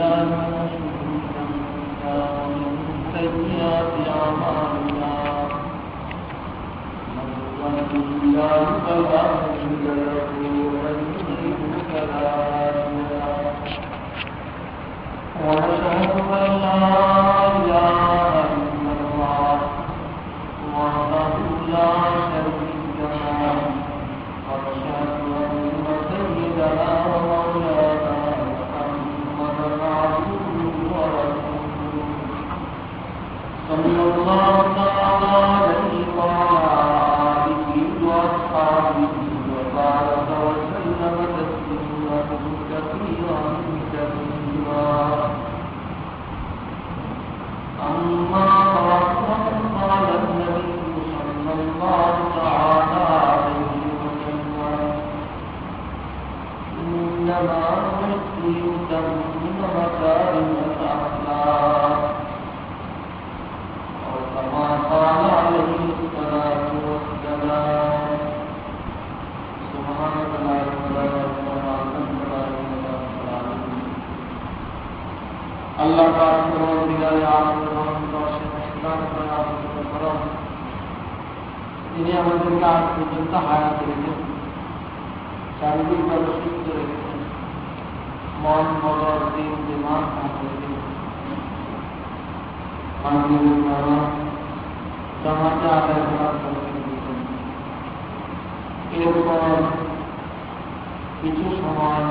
بالله من شرور أنفسنا ومن سيئات أعمالنا من يهده الله فلا مضل له ومن يضلل فلا هادي له ونشهد أن لا إله إلا الله وحده لا شريك له ونشهد أن سيدنا ومولانا محمدا عبده ورسوله صلى الله تعالى عليه وعلى آله وأصحابه وبارك وسلم تسليما كثيرا كثيرا أما بعد فقد قال النبي صلى الله تعالى عليه وسلم إنما بعثت لأتمم مكارم الأخلاق أو كما قال عليه الصلاة والسلام سبحانك لا علم لنا إلا ما علمتنا إنك أنت العليم আল্লাহ পাক পরমদিগারে আলম রহম দর্শন ইসলাম করম তিনি আমাদেরকে আজ পর্যন্ত হায়াত রেখেছেন, শারীরিকভাবে সুস্থ রেখেছেন, মন বদর দিন দিমাগ জামাতে আদায় করার তৌফিক দিয়েছেন। এরপর কিছু সময়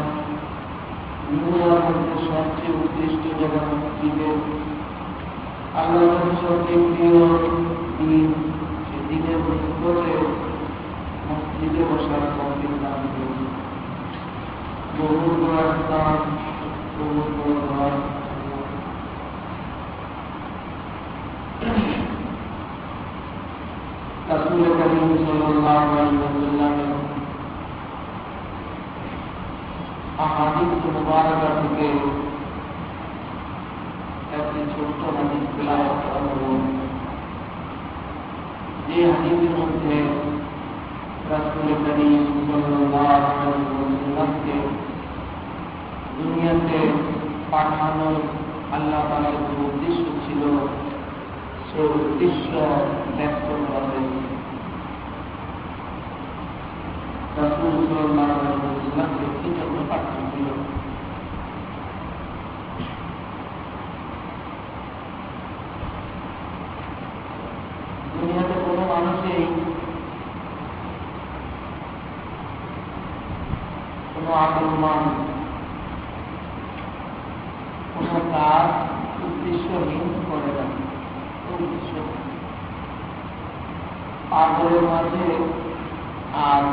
দুনিয়ার মধ্যে সবচেয়ে উদ্দিষ্ট জায়গা মসজিদে, আল্লাহর সবচেয়ে প্রিয় দিন, সে দিনের বসে মসজিদে বসার তৌফিক দান করুন। বহু বড় স্থান, বহু বড় ঘর, রাসূল করিম সাল্লাল্লাহু আলাইহি ওয়াসাল্লামের আহাদিস মুবারাকা থেকে একটি ছোট্ট হাদিস তেলাওয়াত করব। যে হাদিসের মধ্যে রাসূল করিম সাল্লাল্লাহু আলাইহি ওয়াসাল্লামকে দুনিয়াতে পাঠানোর আল্লাহ তাআলার যে উদ্দেশ্য ছিল, সেই উদ্দেশ্য ব্যক্ত করা হয়েছে। রাসূল সাল্লাল্লাহু আলাইহি ওয়াসাল্লামকে কি জন্য পাঠানো ছিল? দুনিয়াতে কোনো মানুষই কোনো আকর্ষণ, কোনো কাজ উদ্দেশ্যহীন করে না। উদ্দেশ্য পাগলের মাঝে আর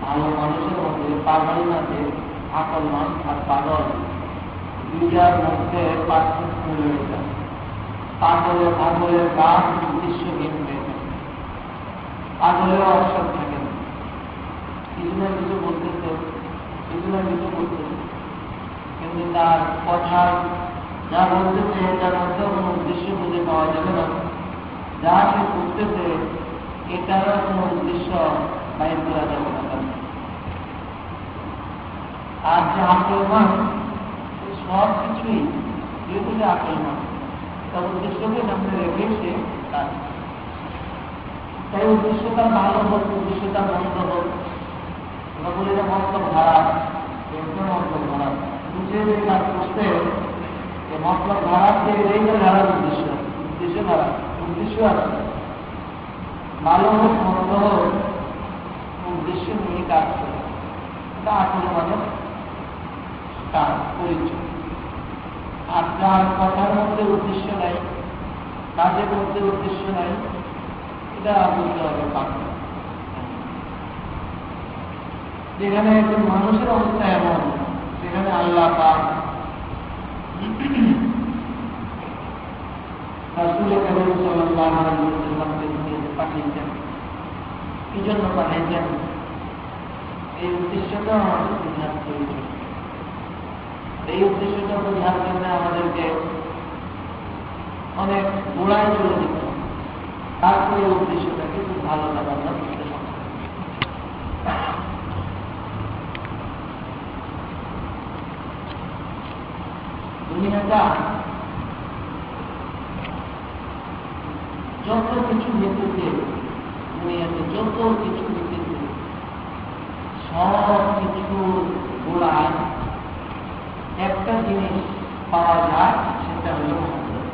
ভালো মানুষের মধ্যে, পাগলের মাঝে আকর্ষণ আর পাগল দুইটার মধ্যে পার্থক্য রয়ে যায়। পাগলের কাজ উদ্দেশ্যহীন হয়ে যায়, পাগলেরও অবসর থাকে না, কিছু না কিছু বলতেছে, কিছু না কিছু করতেছে, কিন্তু তার কথা যা বলতেছে এটার মধ্যে কোনো উদ্দেশ্য খুঁজে পাওয়া যাবে না। যা সে করতেছে এটারও কোনো উদ্দেশ্য বাইর করা যাবে না। আর যে আকর্ষণ, সব কিছুই যেহেতু যে আকর্ষণ, তার উদ্দেশ্যকে সামনে রেখে সে কাজ, তাই উদ্দেশ্যটা ভালো হোক, উদ্দেশ্যটা মন্দ হোক, আমরা বলি যে মতলব খারাপ, মতলব খারাপ, বুঝে যে কাজ করতে মতলব খারাপ থেকে এইটা খারাপ উদ্দেশ্য, উদ্দেশ্য খারাপ, উদ্দেশ্য আছে ভালো হোক মন্দ হোক, উদ্দেশ্য নিয়ে কাজ করে, এটা আসলে মানে কাজ পরিচয়। আর যার কথার মধ্যে উদ্দেশ্য নাই, কাজের মধ্যে উদ্দেশ্য নাই, এটা বলতে হবে পাগল। যেখানে একজন মানুষের অবস্থা এমন, সেখানে আল্লাহ পাক রাসূল করিম সাল্লাল্লাহু আলাইহি ওয়াসাল্লামকে দুনিয়াতে পাঠিয়েছেন। কি জন্য পাঠিয়েছেন? এই উদ্দেশ্যটা আমাদের বোঝার প্রয়োজন। এই উদ্দেশ্যটা বোঝার জন্য আমাদেরকে অনেক গোড়ায় চলে যেতে হবে, তারপরে উদ্দেশ্যটাকে খুব ভালো লাগার বুঝতে হবে। দুনিয়াটা যত কিছু ভিত্তিতে, দুনিয়াতে যত কিছু ভিত্তিতে, সব কিছুর গোড়ায় একটা জিনিস পাওয়া যায়, সেটা হল মহব্বত।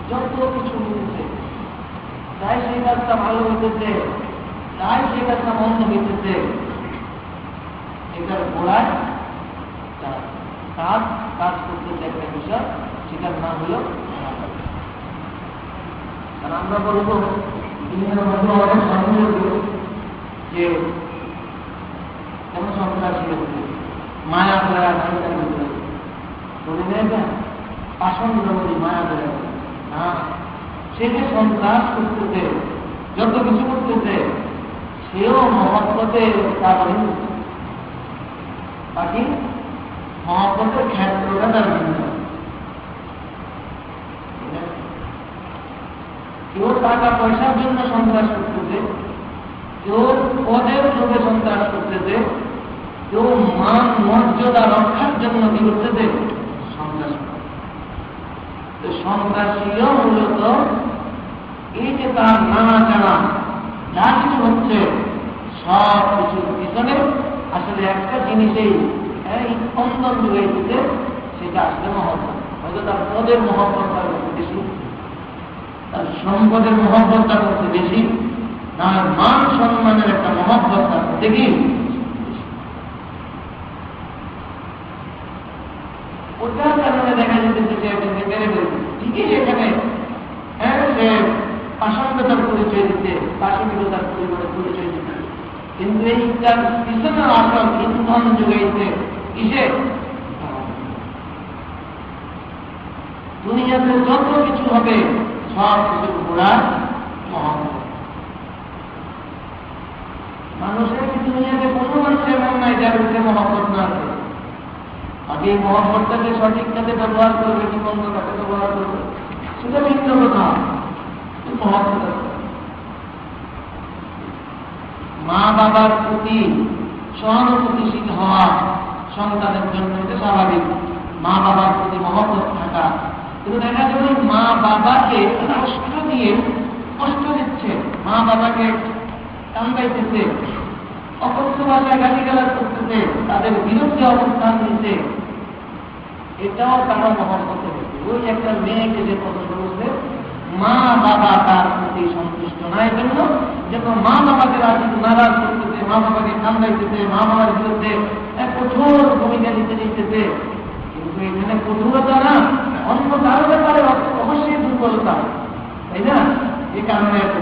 যত কিছু ভিত্তিতে, তাই সেই কাজটা ভালো হইতেছে, তাই সেই কাজটা মন্দ হইতেছে, এটার গোড়ায় কাজ কাজ করতেছে একটা বিষয়, সেটার নাম হল আর আমরা বলবো বিভিন্ন মধ্যে অনেক সন্দেহ যে কেন সন্ত্রাসী হচ্ছে মায়া করে বলে দেয় পাষণ্ড বলি মায়া করে না, সে যে সন্ত্রাস করতেছে, যত কিছু করতেছে, সেও মহব্বতের কারণে বাকি মহব্বতের ক্ষেত্রটা তার ভিন্ন। কেউ টাকা পয়সার জন্য সন্ত্রাস করতেছে, কেউ পদের লোভে সন্ত্রাস করতেছে, কেউ মান মর্যাদা রক্ষার জন্য কি করতেছে সন্ত্রাস করতেছে। সন্ত্রাসীও মূলত এই যে তার নানা জানা যা কিছু হচ্ছে, সব কিছুর পিছনে আসলে একটা জিনিসেই স্পন্দন যোগাই দিতে, সেটা আসলে মহব্বত। হয়তো তার পদের মহব্বত তার বেশি, তার সম্পদের মহব্বত তার মধ্যে বেশি, না মান সম্মানের একটা মহব্বত তার মধ্যে কি ওটার কারণে দেখা যেতেছে যে একজনকে মেরে ফেলবে, ঠিকই সেখানে সে পাষণ্ডতার পরিচয় দিতে, পাশবিকতার পরিচয় দিতে, কিন্তু এই তার পিছনে আসল ইন্ধন যোগাইতে কিসে দুনিয়াতে যত কিছু হবে, সব কিছুর গোড়ার মহব্বত। মানুষের দুনিয়াতে কোনো মানুষ এমন নাই যার উপরে মহব্বত না আছে। আগে এই মহব্বতটাকে সঠিক কাজে ব্যবহার করবে, কি বন্ধ কাজে ব্যবহার করবে, সেটা ভিন্ন কথা। মহব্বত মা বাবার প্রতি সহানুভূতিশীল হওয়া সন্তানের জন্য এটা স্বাভাবিক, মা বাবার প্রতি মহব্বত থাকা। কিন্তু দেখা যাবে মা বাবাকে কষ্ট দিয়ে কষ্ট দিচ্ছে, মা বাবাকে কান্দাইতেছে, অকথ্য ভাষায় গালিগালাজ করতেছে, তাদের বিরুদ্ধে অবস্থান নিচ্ছে, এটাও কারো মহব্বত হচ্ছে। ওই একটা মেয়েকে যে পছন্দ করছে, মা বাবা তার প্রতি সন্তুষ্ট না, এই জন্য যেন মা বাবাকে নারাজ করতেছে, মা বাবাকে কান্দাইতেছে, মা বাবার বিরুদ্ধে এক কঠোর ভূমিকা নিতে নিতেছে। কিন্তু এখানে কঠোরতা না, অন্য কারো ব্যাপারে অবশ্যই দুর্বলতা, তাই না? এই কারণে এত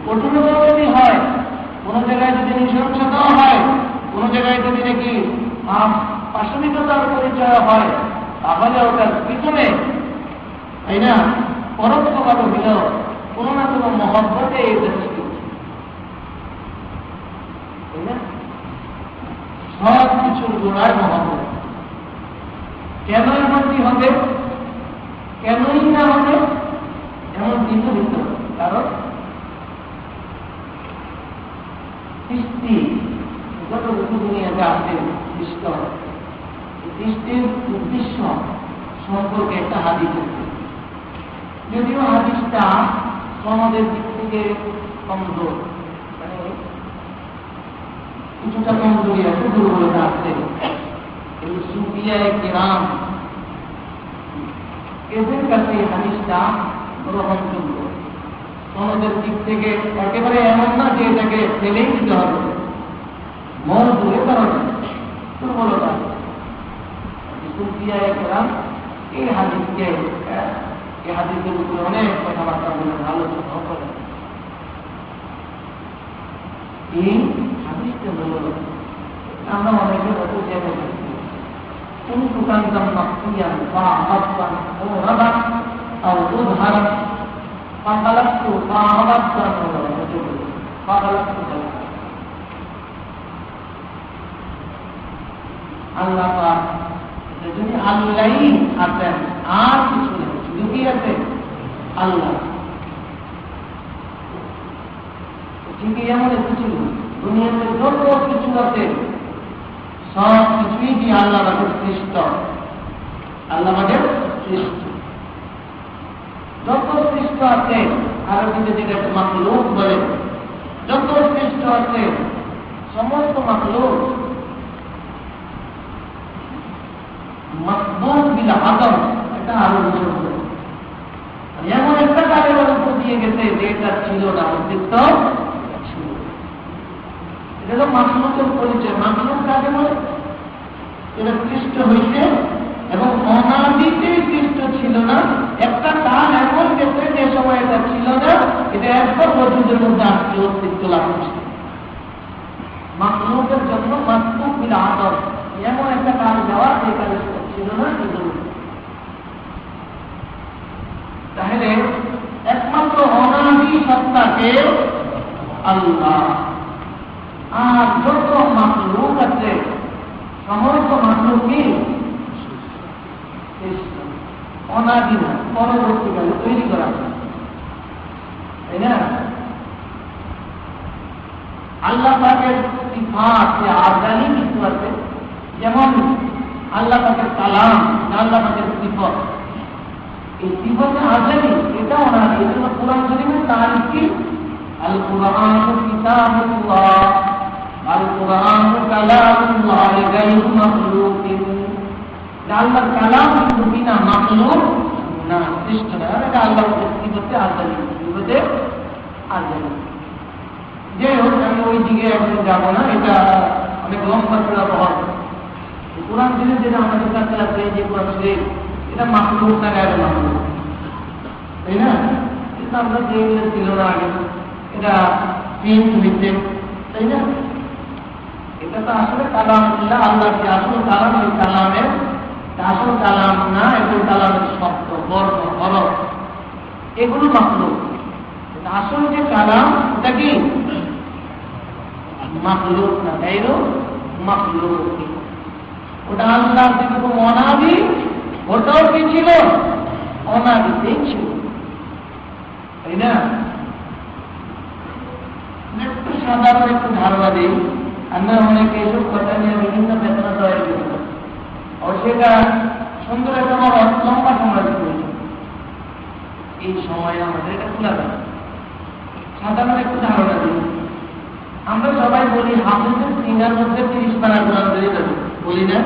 কঠোরতা যদি হয়, কোন জায়গায় যদি নৃশংসতাও হয়, কোন জায়গায় যদি নাকি পাশবিকতার পরিচয় হয়, তাহলে ওটার পিছনে, তাই না, পরোক্ষভাবে হলেও কোনো না কোনো মহব্বতে এটা সৃষ্টি, তাই না? সব কিছুর গোড়ায় মহব্বত। কেন এমনটি হবে, কেনই না হবে, এমন কিছু হইতে হবে। কারণ সৃষ্টি যতটুকু দুনিয়াতে আছে সৃষ্ট, সৃষ্টির উদ্দেশ্য সম্পর্কে একটা হাদিস আছে। যদিও হাদিসটা সমাজের দিক থেকে কমজোর, মানে কিছুটা কমজোরি আছে, দুর্বলতা আছে, কিন্তু সুফিয়ায়ে কেরাম এদের কাছে এই হাদিসটা গ্রহণযোগ্য। সমাজের দিক থেকে একেবারে এমন না যে এটাকে ফেলেই দিতে হবে, মৌজুদের কারণে দুর্বলতা। সুফিয়ায়ে কেরাম এই হাদিসকে, এই হাদিসের উপরে অনেক কথাবার্তা বলেন, আলোচনা করেন। এই হাদিসটা হল আমরা অনেকে হয়তো জেনে থাকি, كنت كنزا مخفيا فأعرضت أوردا أو أظهرا فخلقت فأعرضت فخلقت আল্লাহ পাক যদি আল্লাহই আছেন, আর কিছু নেই, শুধু কি আছে আল্লাহ। ঠিকই এমন কিছু দুনিয়াতে যত কিছু আছে সব কিছুই কি আল্লাহ পাকের সৃষ্ট, আল্লাহ পাকের সৃষ্ট। যত সৃষ্ট আছে, আরবিতে যেটাকে মাখলুক বলে, যত সৃষ্ট আছে সমস্ত মাখলুক মাসবুক বিল আদম, এটা আরো শব্দ। এমন একটা কারিগর উপর দিয়ে গেছে যে এটা ছিল না, অস্তিত্ব ছিল। এটা তো মাখলুকের পরিচয়। মাখলুক কাকে বলে? এটা সৃষ্ট হইছে এবং অনাদিতে সৃষ্ট ছিল না। একটা কাল এমন গেছে যে সময় এটা ছিল না, এটা একবার বছরের মধ্যে আজকে অস্তিত্ব লাভ করছে। মাখলুকের জন্য মাসবুক বিল আদম, এমন একটা কাল যাওয়া যে কালে ছিল না। তাহলে একমাত্র অনাদি সত্তাকে আল্লাহ। আর যত মাখলুক আছে সমস্ত মাখলুকই অনাদি না, পরবর্তীকালে তৈরি করা, তাই না? আল্লাহ পাকের সিফাত যে আযালি কিছু আছে, যেমন আল্লাহ পাকের কালাম, আল্লাহ পাকের সিফাত, এই সিফাতে আযালি, এটা অনাদি। এটা কোরআন শরীফের তারিফ কি? আল কুরআনু কিতাবুল্লাহ, আল কুরআনু কালামুল্লাহ গায়রু মাখলুকিন। আল্লাহর কালাম কিন্তু বিনা মাখলুক না, সৃষ্ট না। এটা আল্লাহর সিফাতে আযালি, সিফাতে আযালি। যে হোক, আমি ওই দিকে এখন যাবো না, এটা অনেক লম্বা চড়া বহন। কোরআন শরীফ যেটা আমাদের কাছে আছে, যে কোরআন শরীফ, এটা মাখলুক না গায়রু মাখলুক, তাই না? কিন্তু আমরা যেগুলো ছিল না আগে, এটা প্রিন্ট হইতে, তাই না? এটা তো আসলে কালামুল্লাহ, আল্লাহর যে আসল কালাম, ওই কালামের আসল কালাম না, এগুলো কালামের শব্দ, বর্ণ, হরফ, এগুলো মাখলুক। আসল যে কালাম ওটা কি মাখলুক না, গায়রু মাখলুক। ওটা আল্লাহর যেরকম অনাদি, ওটাও কি ছিল? অনাদিতেই ছিল, তাই না? একটু সাধারণ একটু ধারণা দিই। আমরা অনেকে এসব কথা নিয়ে বিভিন্ন বেতনা তৈরি করি, আর সেটা সুন্দর একটা বড় লম্বা সময় দিতে। এই সময় আমাদের এটা খোলা যাবে। সাধারণ একটু ধারণা দিই। আমরা সবাই বলি হাফেজের সিনার মধ্যে 30 পারা কোরআন শরীফ আছে, বলি না?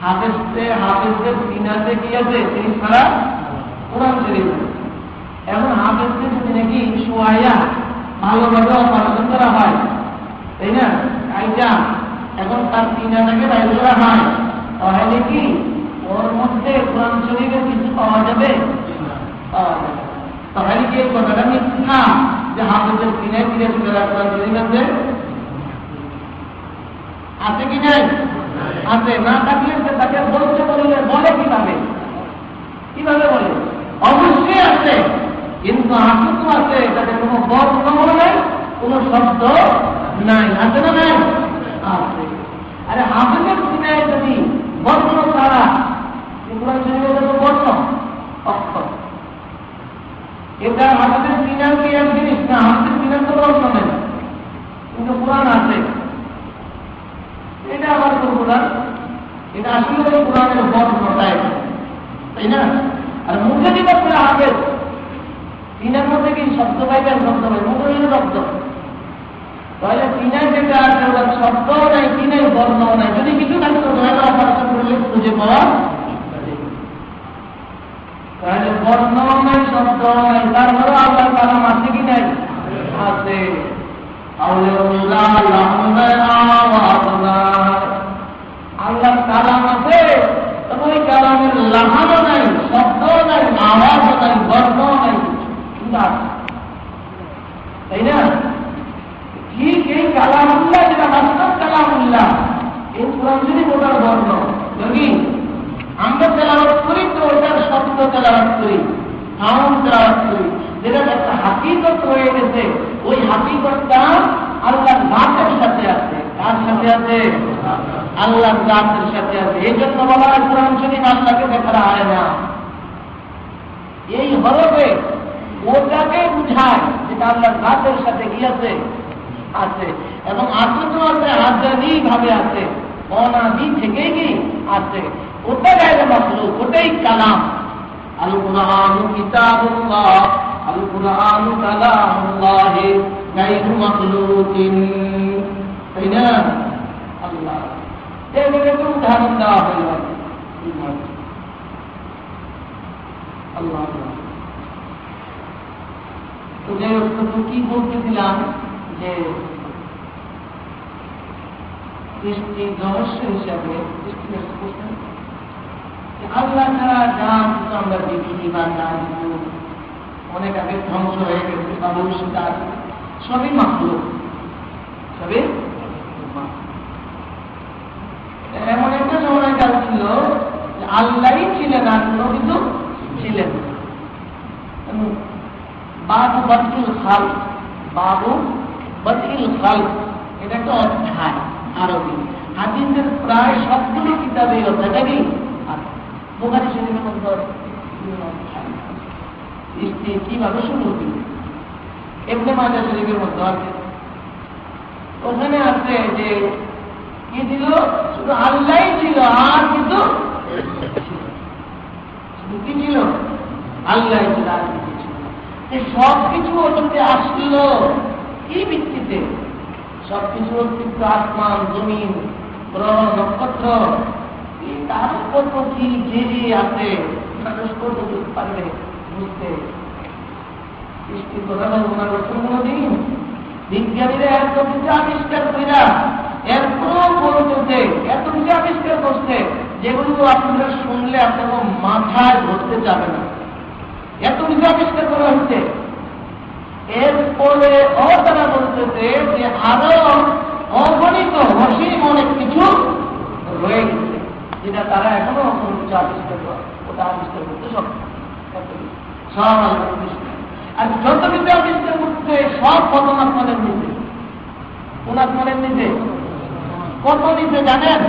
হাফেজদের সিনাতে কি আছে? 30 পারা কোরআন শরীফ আছে। এখন হাফেজদের যদি নাকি শোয়া ভালোভাবে অপারেশন করা হয়, তাই না? আইটা এখন তার সিনাটাকে বাইরে করা হয়, তাহলে কি ওর মধ্যে কোরআন শরীফের কিছু পাওয়া যাবে? তাহলে কি এই কথাটা মিথ্যা যে হাফেজের সিনায় 30 পারা কোরআন শরীফ আছে? আছে কি নাই? আছে। না থাকলে তাকে বলতে বলে কিভাবে? কিভাবে বলে? অবশ্যই আছে, কিন্তু আসতো আছে, তাতে কোনো বর্ণও নাই, কোনো শব্দ নাই। আছে না নাই? আছে। আরে হাফেজের সিনায় যদি বর্ণ ছাড়া, কোরআন শরীফের তো বর্ণ, অক্ষর। এটা হাফেজের সিনার কি এক জিনিস না? হাফেজের সিনার তো বর্ণ নেই, কিন্তু কোরআন আছে। এটা আবার কোন কোরআন? এটা আসলে কোরআনের বর্ণটাই, তাই না? আর মুখে দিবস হাফেজ, সিনার মধ্যে কি শব্দ পাইবেন? শব্দ পাই, মুখে দিলে শব্দ। তাহলে সিনার যেটা আছে ওটা শব্দ নাই, কি নাই? বর্ণ নাই। যদি কিছু থাকতো তাহলে অপারেশন করলে খুঁজে পাওয়া, তাহলে বর্ণ নাই, শব্দ নাই, তারপরে আল্লাহর কালাম আছে কি নাই? আছে। আল্লাহর কালাম আছে, তবে ওই কালামের লাহানো নাই, শব্দ নাই, আওয়াজও নাই, বর্ণ নাই, কিন্তু আছে, তাই না? ঠিক এই কালামুল্লাহ, যেটা বাস্তব কালামুল্লাহ, এই কোরআন শরীফ ওটার বর্ণ। যদি আমরা তেলাওয়াত করি তো ওটার শব্দ তেলাওয়াত করি, সাউন্ড তেলাওয়াত করি, যেটা একটা হাকিকত হয়ে গেছে। ওই হাকিকতটা আল্লাহর জাতের সাথে আছে। কার সাথে আছে? আল্লাহর জাতের সাথে আছে। এই জন্য বলা হয় কোরআন শরীফ আল্লাহকে দেখা হয় না। এই হরফে ওটাকে বুঝায় যেটা আল্লাহর জাতের সাথে কি আছে, আছে, এবং আছে তো আছে আজাদি ভাবে আছে, অনাদি থেকেই কি আছে। ওটা গায়ে মাখলুক, ওটাই কালাম। আল কুরআনু কিতাবুল্লাহ, আল কুরআনু কালামুল্লাহ গায়রু মাখলুকিন। তাই না? আল্লাহ এটাকে তো উদাহরণ দেওয়া হয়ে যায়। আল্লাহ তো যাই হোক, কি বলতেছিলাম যে সৃষ্টির রহস্য হিসাবে আল্লাহ ছাড়া যা কিছু আমরা দেখি বা না অনেক আগে ধ্বংস হয়ে গেছে বা ভবিষ্যতে আছে, সবই মাখলুক, সবই এমন একটা সময়কাল ছিল আল্লাহই ছিলেন আর কোনো কিছু ছিলেন। বাবু বদল খাল, বাবু বদল খাল, এটা একটা অধ্যায় আরবি। হাদিসের প্রায় সবগুলো কিতাবে এই অধ্যায়টা কি বুখারী শরীফের মধ্যে সৃষ্টি কিভাবে শুরু হল, ইবনে মাজাহ শরীফের মধ্যে আছে। ওখানে আছে যে কি ছিল, শুধু আল্লাহই ছিল আর কিন্তু কি ছিল, আল্লাহ ছিল আর কিছু ছিল। সব কিছু অস্তিত্বে আসলো কি ভিত্তিতে? সবকিছু অস্তিত্ব, আসমান, জমিন, গ্রহ, নক্ষত্র, তার কত কি যে আছে মানুষ কত পারবে বুঝতে। সৃষ্টির কথা কল্পনা করছেন কোনদিন? বিজ্ঞানীরা এত কিছু আবিষ্কার কইরা এরপরও বলতেছে, এত কিছু আবিষ্কার করছে যেগুলো আপনারা শুনলে আপনার মাথায় ধরতে যাবে না। এত কিছু আবিষ্কার করা হচ্ছে, এরপরে তারা বলতেছে যে আরো অগণিত অসীম অনেক কিছু রয়ে গেছে, যেটা তারা এখনো কোনো কিছু আবিষ্কার করে, ওটা আবিষ্কার করতে সব আর যত কিছু আবিষ্কার করতে সব পরমাত্মাদের নিচে। কোন আত্মাদের নিচে? কত নিচে জানেন?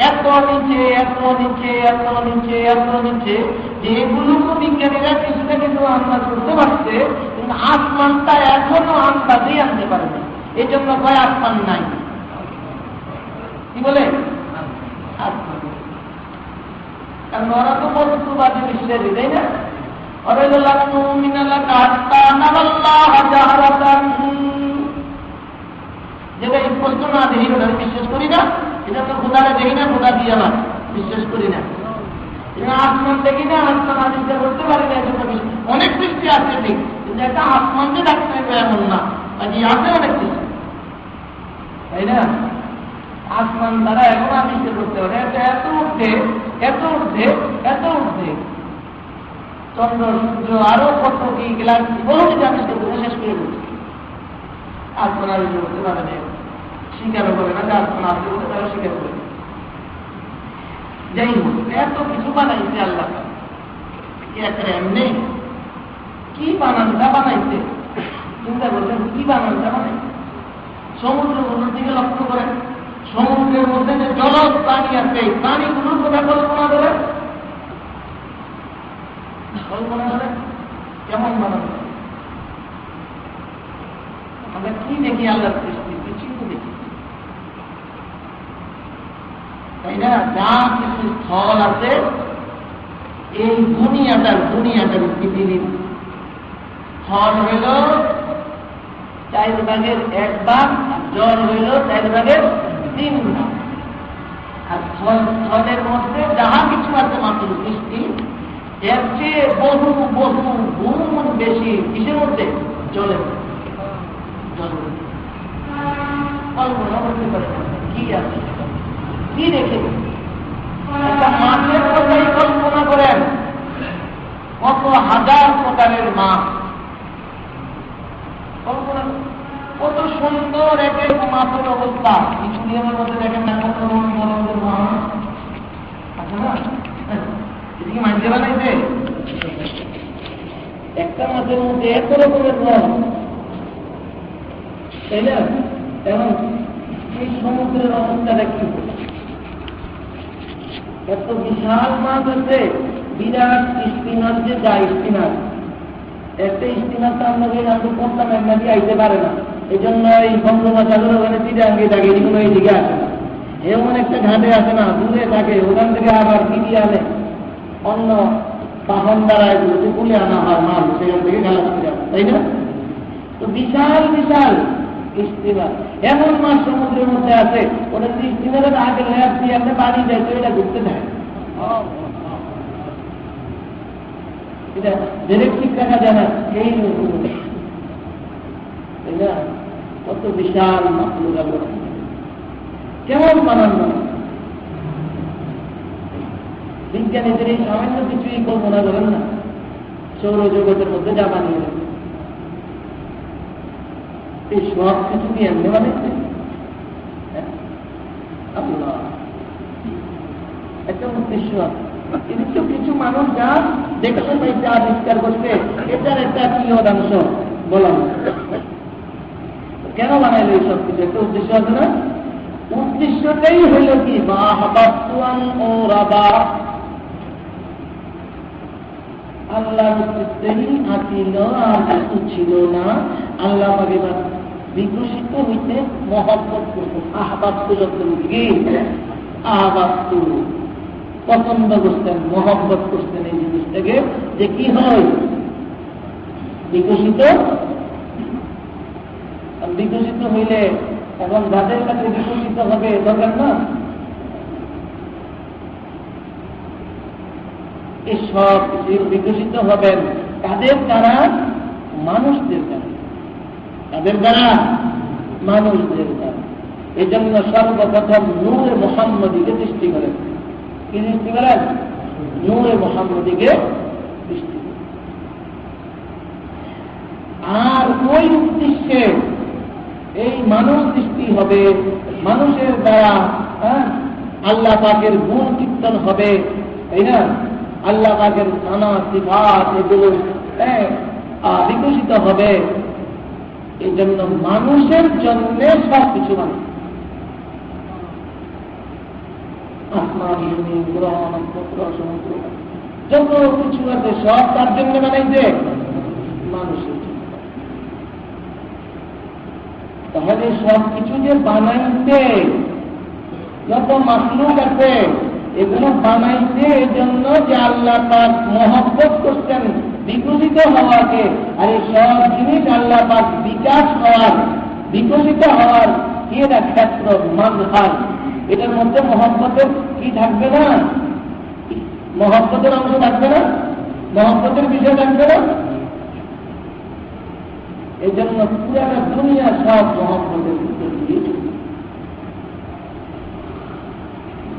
এত নিচে, এত নিচে, এত নিচে, এত নিচে, যে এগুলোকে বিজ্ঞানীরা কিছুটা কিছু আন্দাজ করতে পারছে, কিন্তু আসমানটা এখনো আন্দাজেই আনতে পারে না। এই জন্য কয় আসমান নাই। কি বলে? আসমান। কারণ ওরা তো বস্তুবাদী বিশ্বাসী, তাই না? যেটা স্পষ্ট না দেখি ওটা বিশ্বাস করি না। এটা তো খোদারে দেখি না, খোদা দিয়ে না বিশ্বাস করি না। আসমান দেখি না, আসমান আবিষ্কার করতে পারি না, অনেক সৃষ্টি আছে ঠিক, কিন্তু একটা আসমানকে ডাকতে হবে এমন না, বাকি আছে অনেক কিছু, তাই না? আসমান দ্বারা এখন আবিষ্কার করতে পারে, এত উঠে, এত উঠে, এত উঠে, চন্দ্র সূর্য আরো কত কি গ্যালাক্সি বহু কিছু আবিষ্কার করতে শেষ করে দিচ্ছে। আসমান আবিষ্কার করতে পারে না, স্বীকারও করে না যে আসমান আসতে বলতে, তারা স্বীকার করে। যাই হোক, এত কিছু বানাইছে আল্লাহ, একটা এমনি কি বানানটা বানাইছে, চিন্তা করছেন কি বানানটা বানাইছে? সমুদ্রগুলোর দিকে লক্ষ্য করেন, সমুদ্রের মধ্যে যে জলজ প্রাণী আছে, প্রাণীগুলোর কথা কল্পনা করে, কল্পনা করে কেমন বানানো। আমরা কি দেখি আল্লাহর সৃষ্টি? কিছুই তো দেখি, তাই না? যা কিছু স্থল আছে এই দুনিয়াটার পৃথিবীর স্থল হইল 4 ভাগের 1 ভাগ, জল হইল 4 ভাগের 3 ভাগ। আর স্থলের মধ্যে যাহা কিছু আছে মাত্র সৃষ্টি, এর চেয়ে বহু বহু গুণ বেশি কিসের মধ্যে? জলের মধ্যে। কল্পনা করতে পারে কি আছে, কি দেখে? একটা মাছের কথাই কল্পনা করেন, কত হাজার প্রকারের মাছ, কল্পনা কত সুন্দর এক এক মাছের অবস্থা। কিছু নিয়মের মধ্যে দেখেন না কত মনোরঞ্জন মাছ আছে না? এদিকে মাঝে বানাইছে একটা মাছের মধ্যে এত রকমের রং, তাই না? এবং এই সমুদ্রের অবস্থাটা কি? এত বিশাল মাছ আছে, বিরাট স্টিমার, যে যায় স্টিমার, একটা স্টিমার তো আমরা করতাম, এক নাকি আইতে পারে না, এই জন্য এই বঙ্গোপসাগর ওখানে চিটাঙ্গে থাকে, এগুলো এই দিকে আসে না, এমন একটা ঘাটে আসে না, দূরে থাকে, ওখান থেকে আবার ফিরিয়ে আনে অন্য বাহন দ্বারা এগুলোকে তুলে আনা হয় মাল, সেখান থেকে খালাস করে আনে, তাই না? তো বিশাল বিশাল স্টিমার এমন মাছ সমুদ্রের মধ্যে আছে, ওটা যদি স্টিমারের আগে ল্যাব দিয়ে আপনি বাড়ি যায় তো এটা ঘুরতে থাকে, এটা ডাইরেক্ট ঠিক রাখা যায় না, এই তাই না? কত বিশাল মাছগুলো কেমন বানানো বিজ্ঞানীদের এই সামান্য কিছুই কল্পনা করেন না, সৌরজগতের মধ্যে যা বানিয়ে দেবে এই সব কিছু কি এমনি বানাইছে? আল্লাহ একটা উদ্দেশ্য আছে। কিন্তু কিছু মানুষ যা দেখতে পাইছে আবিষ্কার করছে, এটার একটা কিয়দাংশ বললাম, কেন বানাইলো এই সব কিছু? একটা উদ্দেশ্য আছে না? উদ্দেশ্যটাই হইল কি আল্লাহ আছিল আর কিছু ছিল না, আল্লাহ বিকশিত হইতে মহব্বত করতেন। আহবাস্তু যত কি আহবাস্তু পছন্দ করতেন, মহব্বত করতেন এই জিনিসটাকে, যে কি হয় বিকশিত। বিকশিত হইলে এখন যাদের কাছে বিকশিত হবে দরকার না, এই সব কিছু বিকশিত হবেন কাদের দ্বারা? মানুষদের দ্বারা। তাদের দ্বারা? মানুষদের দ্বারা। এই জন্য সর্বপ্রথম নূরে মুহাম্মদীকে সৃষ্টি করেন। কি সৃষ্টি করেন? নূরে মুহাম্মদীকে সৃষ্টি করেন। আর ওই উদ্দেশ্যে এই মানুষ সৃষ্টি হবে, মানুষের দ্বারা আল্লাহ পাকের গুণ কীর্তন হবে, তাই না? আল্লাহ পাকের নানা সিফাত এগুলো বিকশিত হবে। এই জন্য মানুষের জন্য সব কিছু মানে আসমান, জমি, গ্রহ, নক্ষত্র, সমুদ্র যত কিছু আছে সব তার জন্য বানাইছে, মানুষের জন্য। তাহলে সব কিছু যে বানাইছে, যত মাখলুক আছে এগুলো বানাইছে এই জন্য যে আল্লাহ পাক মহব্বত করছেন বিকশিত হওয়াকে। আর এই সব জিনিস আল্লাহ পাক বিকাশ হওয়ার, বিকশিত হওয়ার কি এটা ক্ষেত্র, মাঝহার। এটার মধ্যে মহব্বতের কি থাকবে না? মহব্বতের অংশ থাকবে না? মহব্বতের বিষয় থাকবে না? এই জন্য পুরাটা দুনিয়া সব মহব্বতের ভিতর দিয়ে চলবে।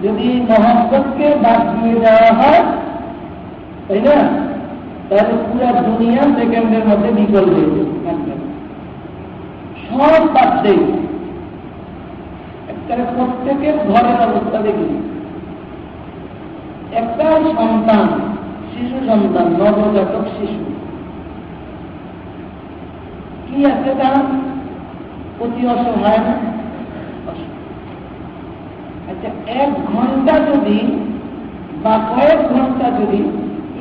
যদি মহব্বতকে বাদ দিয়ে দেওয়া হয়, তাই না, তাহলে পুরা দুনিয়া সেকেন্ডের মধ্যে বিকল হয়ে যাবে। সব বাদ দেয়। একটা প্রত্যেকের ঘরের অবস্থা দেখি, একটা সন্তান, শিশু সন্তান, নবজাতক শিশু কি আছে, তার অতি অসহায় না? আচ্ছা, 1 ঘন্টা যদি বা কয়েক ঘন্টা যদি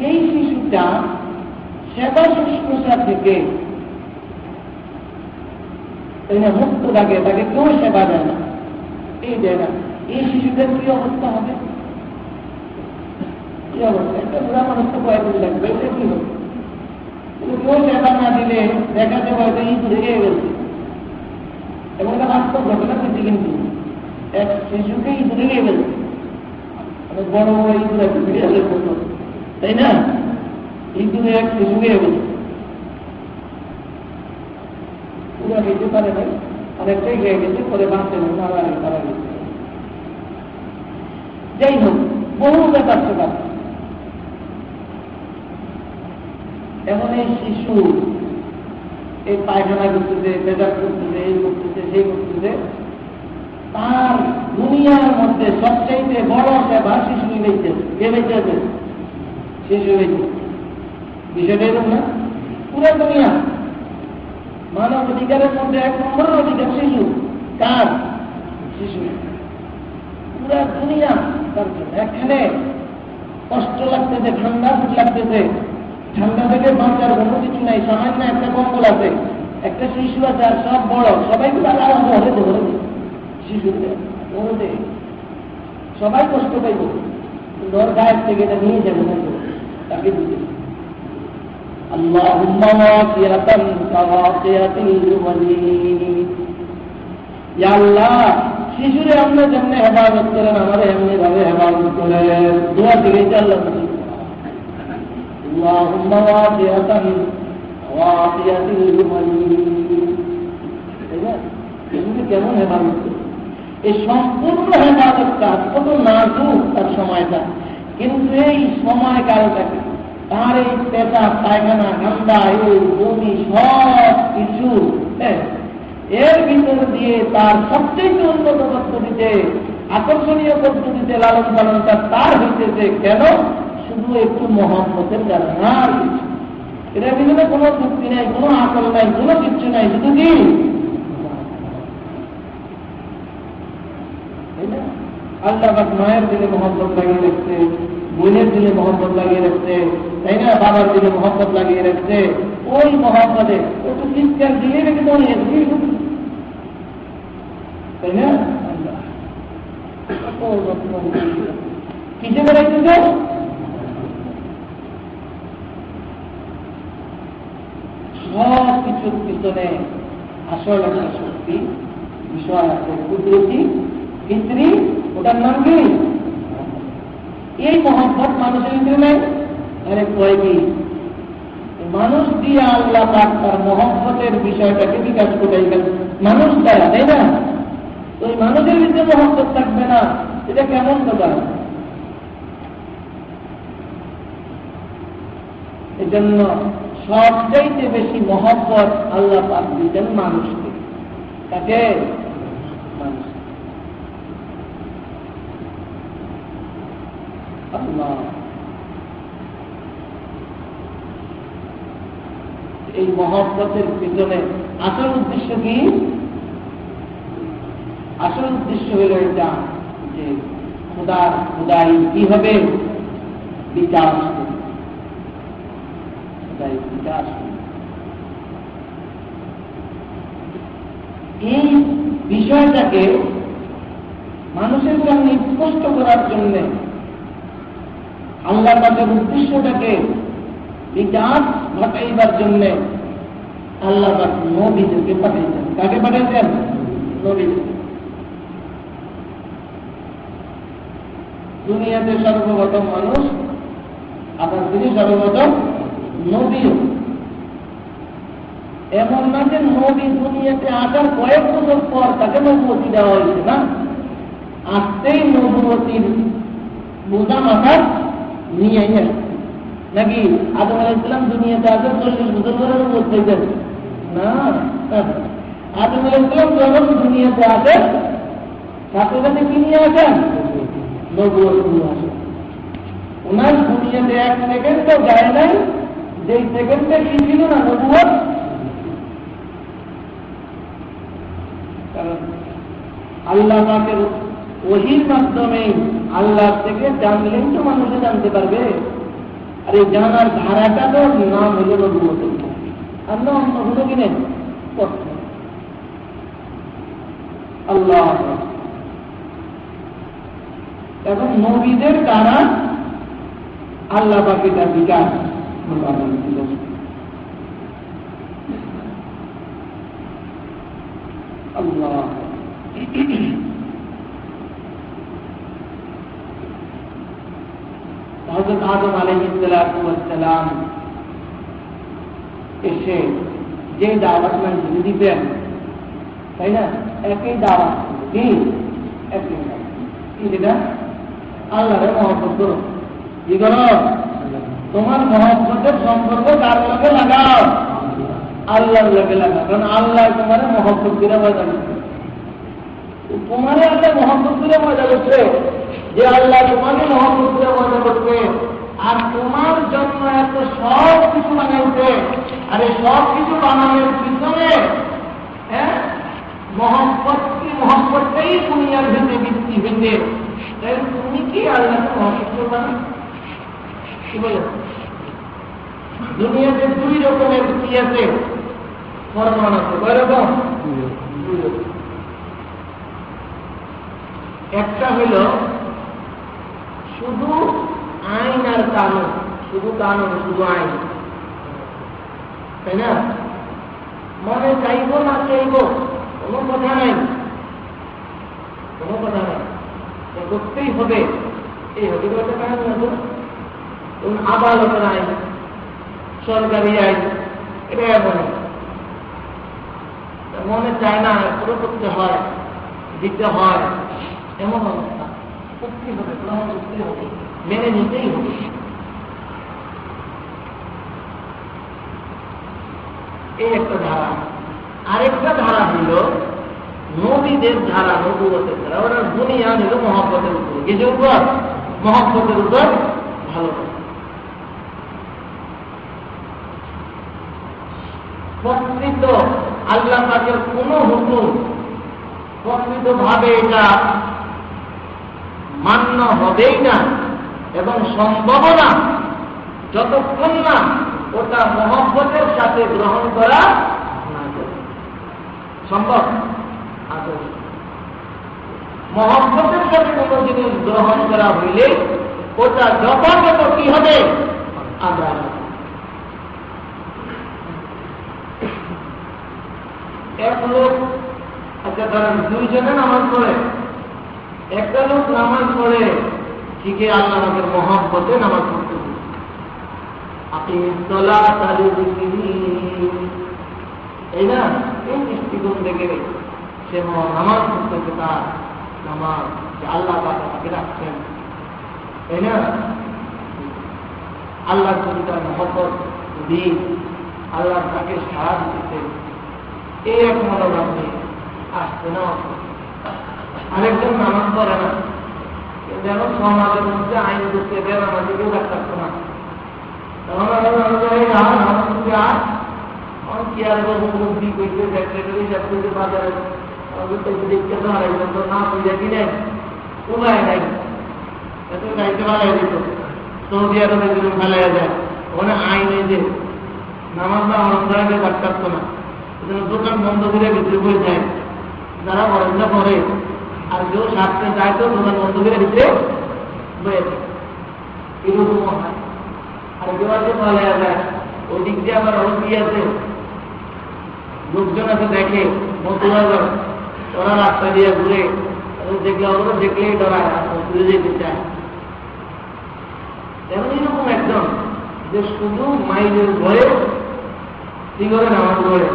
এই শিশুটা সেবা শুশ্রূষা থেকে মুক্ত থাকে, তাকে কেউ সেবা দেয় না, এই দেয় না, এই শিশুদের কি অবস্থা হবে? কি অবস্থা? একটা বুড়া মানুষ তো কয়েকদিন লাগবে, এটা কি হবে? কেউ সেবা না দিলে দেখাতে হয়তো ঈদ লেগে গেছে। এবং এটা বাস্তব ঘটনা হয়েছে, কিন্তু এক শিশুকে ঈদ লেগে গেছে, বড় বড় ঈদ আছে বিড়ালের মতো, তাই না? ঈদুরে এক শিশুকে গেছে, পুরা খেতে পারে নাই, অনেকটাই খেয়ে গেছে, পরে বাঁচতে মারা গেছে। যাই হোক, বহু ব্যাপার সেবা। এখন এই শিশু এই পায়খানা করতেছে, পেশাব করতেছে, এই করতেছে, সেই করতেছে, তার দুনিয়ার মধ্যে সবচেয়ে বড় সেবা শিশু বেঁচে। কে বেঁচে আছে? শিশু বেঁচে। বিষয়টা এরকম না? পুরো দুনিয়া মানব অধিকারের মধ্যে 1 নম্বরের অধিকার শিশু। কার? শিশু। পুরা দুনিয়া তার জন্য। এখানে কষ্ট লাগতেছে, ঠান্ডা লাগতেছে, ঠান্ডা থেকে বাঁচার কোনো কিছু নাই, সামান্য একটা কম্বল আছে, একটা শিশু আছে আর সব বড়, সবাই ধরে ধরে শিশুদের ওরে সবাই কষ্ট পাইব, ওর গায়ের থেকে এটা নিয়ে যাবে না, তাকে দিতে। আল্লাহুম্মা ওয়াসিআতান কাওয়াসিআতিল ওয়ালিদ, ইয়া আল্লাহ শিশুরে আপনি যেমনি হেফাজত করেন আমাদের এমনি ভাবে হেফাজত করেন। দোয়া থেকে আল্লাহ আল্লাহুম্মা ওয়াসিআতান কাওয়াসিআতিল ওয়ালিদ, এগুলি কেমন হেফাজত করে? এই সম্পূর্ণ হেফাজতটা কত নাজুক তার সময়টা, কিন্তু এই সময়কালটাকে তার এই পেটা পায়খানা গান্দা এই বমি সব কিছু এর ভিতর দিয়ে তার সবচেয়ে উন্নত পদ্ধতিতে আকর্ষণীয় পদ্ধতিতে লালন পালনটা তার হইতেছে। কেন? শুধু একটু মহব্বতের দ্বারা, আর কিছু এটার ভিতরে কোনো যুক্তি নাই, কোনো আকল নাই, কোনো কিছু নাই, শুধু কি আল্লাহ মায়ের দিলে মহব্বত লাগিয়ে রাখছে, বোনের দিলে মহব্বত লাগিয়ে রাখছে, তাই না? বাবার দিলে মহব্বত লাগিয়ে রাখছে। ওই মহব্বতে একটু চিৎকার দিয়ে রেখে তো তাই না? কিসে বেড়াইতেছে? সব কিছুর পিছনে আসল একটা শক্তি বিষয় আছে, কুদরতি ভিতরি, ওটার নাম কি? এই মহব্বত মানুষের ভিতরে নেই। আরে কয় কি মানুষ দিয়ে আল্লাহ পাক তার মহব্বতের বিষয়টাকে বিকাশ করে মানুষ দ্বারা, তাই না? তো এই মানুষের ভিতরে মহব্বত থাকবে না, এটা কেমন কথা? এই জন্য সবচাইতে বেশি মহব্বত আল্লাহ পাক দিতেন মানুষকে। তাকে মানুষ এই মহব্বতের পিছনে আসল উদ্দেশ্য কি? আসল উদ্দেশ্য হইল এটা যে খুদাই কি হবে? বিকাশ, বিকাশ। এই বিষয়টাকে মানুষের সামনে স্পষ্ট করার জন্য আল্লাহ পাকের উদ্দেশ্যটাকে বিকাশ ঘটাইবার জন্য আল্লাহ পাক নবীদেরকে পাঠাইছেন। কাকে পাঠাইছেন? নবীদেরকে। দুনিয়াতে সর্বপ্রথম মানুষ, আবার তিনি সর্বপ্রথম নবী। এমন না যে নবী দুনিয়াতে আসার কয়েক বছর পর তাকে নবুয়তি দেওয়া হয়েছে, না, আসতেই নবুয়তির বোঝা মাথা নিয়ে নাকি? আদম আলাইহিস সালাম দুনিয়াতে আসেন 40 বছর ধরে নবুয়ত পেয়েছেন না। আদম আলাইহিস সালাম যখন দুনিয়াতে আসেন সাথে সাথে কি নিয়ে আসেন? নবুয়ত নিয়ে আসেন। ওনার দুনিয়াতে এক সেকেন্ডও যায় নাই যেই সেকেন্ডে কি ছিল না? নবুয়ত। কারণ আল্লাহ পাকের ওহীর মাধ্যমে আল্লাহ থেকে জানলেই তো মানুষে জানতে পারবে। আর এই জানার ধারাটা তো নাম হইল নবুয়ত। আর না অন্য হলো কি নেই? আল্লাহ এখন নবীদের দ্বারা আল্লাহ পাকের বিকাশ আল্লাহ। হযরত আদম আলাইহিস সালাম এসে যে দাওয়াত মানে দিবেন, তাই না? একই দাওয়াত, কি একই যেটা আল্লাহরে মহব্বত করো। কি করো? তোমার মহব্বতের সম্পর্ক কার লগে লাগাও? আল্লাহর লগে লাগাও। কারণ আল্লাহ তোমার মহব্বত করে মজা করছে। তোমার আল্লাহ মহব্বত করে মজা করছে, যে আল্লাহ তোমাকে মহব্বত করে মজা করছে আর তোমার জন্য এত সব কিছু বানাইছে। আর এই সব কিছু বানানোর পিছনে মহব্বতটাই দুনিয়ার ভেতরে বৃত্তি হইতে। তাই তুমি কি আল্লাহকে মহব্বত করবে না? কি বলে? দুনিয়াতে দুই রকমের বৃত্তি আছে। ফরমান আছে কয় রকম? একটা হইল শুধু আইন আর কানুন, শুধু কানুন, শুধু আইন, তাই না? মনে চাইব না চাইব কোনো কথা নাই, কোনো কথা নাই, করতেই হবে, এই হবে একটা কানুন আছে। আদালতের আইন, সরকারি আইন, এটা এমন মনে চায় না, পুরো করতে হয়, দিতে হয়, এমন অবস্থা। করতেই হবে, গ্রহণ করতেই হবে, মেনে নিতেই হবে। এই একটা ধারা। আরেকটা ধারা হইল নবীদের ধারা, নবুয়তের ধারা। ওরা দুনিয়া নিল মহব্বতের উপর, কিছুর উপর, মহব্বতের উপর ভালোবাসা। প্রকৃত আল্লাহ পাকের কোন হুকুম প্রকৃত ভাবে এটা মান্য হবেই না এবং সম্ভব না যতক্ষণ না ওটা মহব্বতের সাথে গ্রহণ করা না যায়। সম্ভব আছে? মহব্বতের সাথে কোন জিনিস গ্রহণ করা হইলে ওটা যথাযথ কি হবে? আদায়। এক লোক, আচ্ছা ধরেন দুইজনে নামাজ পড়ে, একটা লোক নামাজ পড়ে ঠিকই আল্লাহ আমাদের মহব্বতে নামাজ পড়তে হবে। আপনি এই না, এই দৃষ্টিকোণ থেকে সে নামাজ পড়তেছে, তার নামাজ যে আল্লাহ তাকে রাখছেন, তাই না? আল্লাহ যদি তার মহব্বত দিন, আল্লাহ তাকে সাহায্য দিতে, এই এক মনোভাব নিয়ে আসছে না। আরেকজন নামাজ পড়ে না, যেন সমাজের মধ্যে আইন করতে দেন, আমাদের কেউ রাখতে না, কি আর মুক্তি করতে সেক্রেটারি চাকরিতে বাজারে দেখতে তো আরেকজন তো না পূজা কি নেই, উপায় নাই, এত গাইতে ফেলাই দিত, সৌদি আরবে যদি ফেলাই যায়, ওখানে আইনে যে নামাজ না অনন্তরাকে রাখতে না, দোকান বন্ধ করে ভিতরে বয়ে যায়, যারা বরঞ্জা করে আর কেউ সারতে যায় তো দোকান বন্ধ করে ভিতরে বয়ে যায়, এরকম হয়। আর কেউ আছে পালাইয়া যায়, ওই দিক দিয়ে আবার অতি আছে, লোকজন আছে দেখে মতুয়াগর, ওরা রাস্তা দিয়ে ঘুরে দেখলে ওরা দেখলেই ডরায়, ঘুরে যেতে চায়। তেমন এরকম একজন যে শুধু মাইলের ঘরে কি করে নামাজ পড়ে,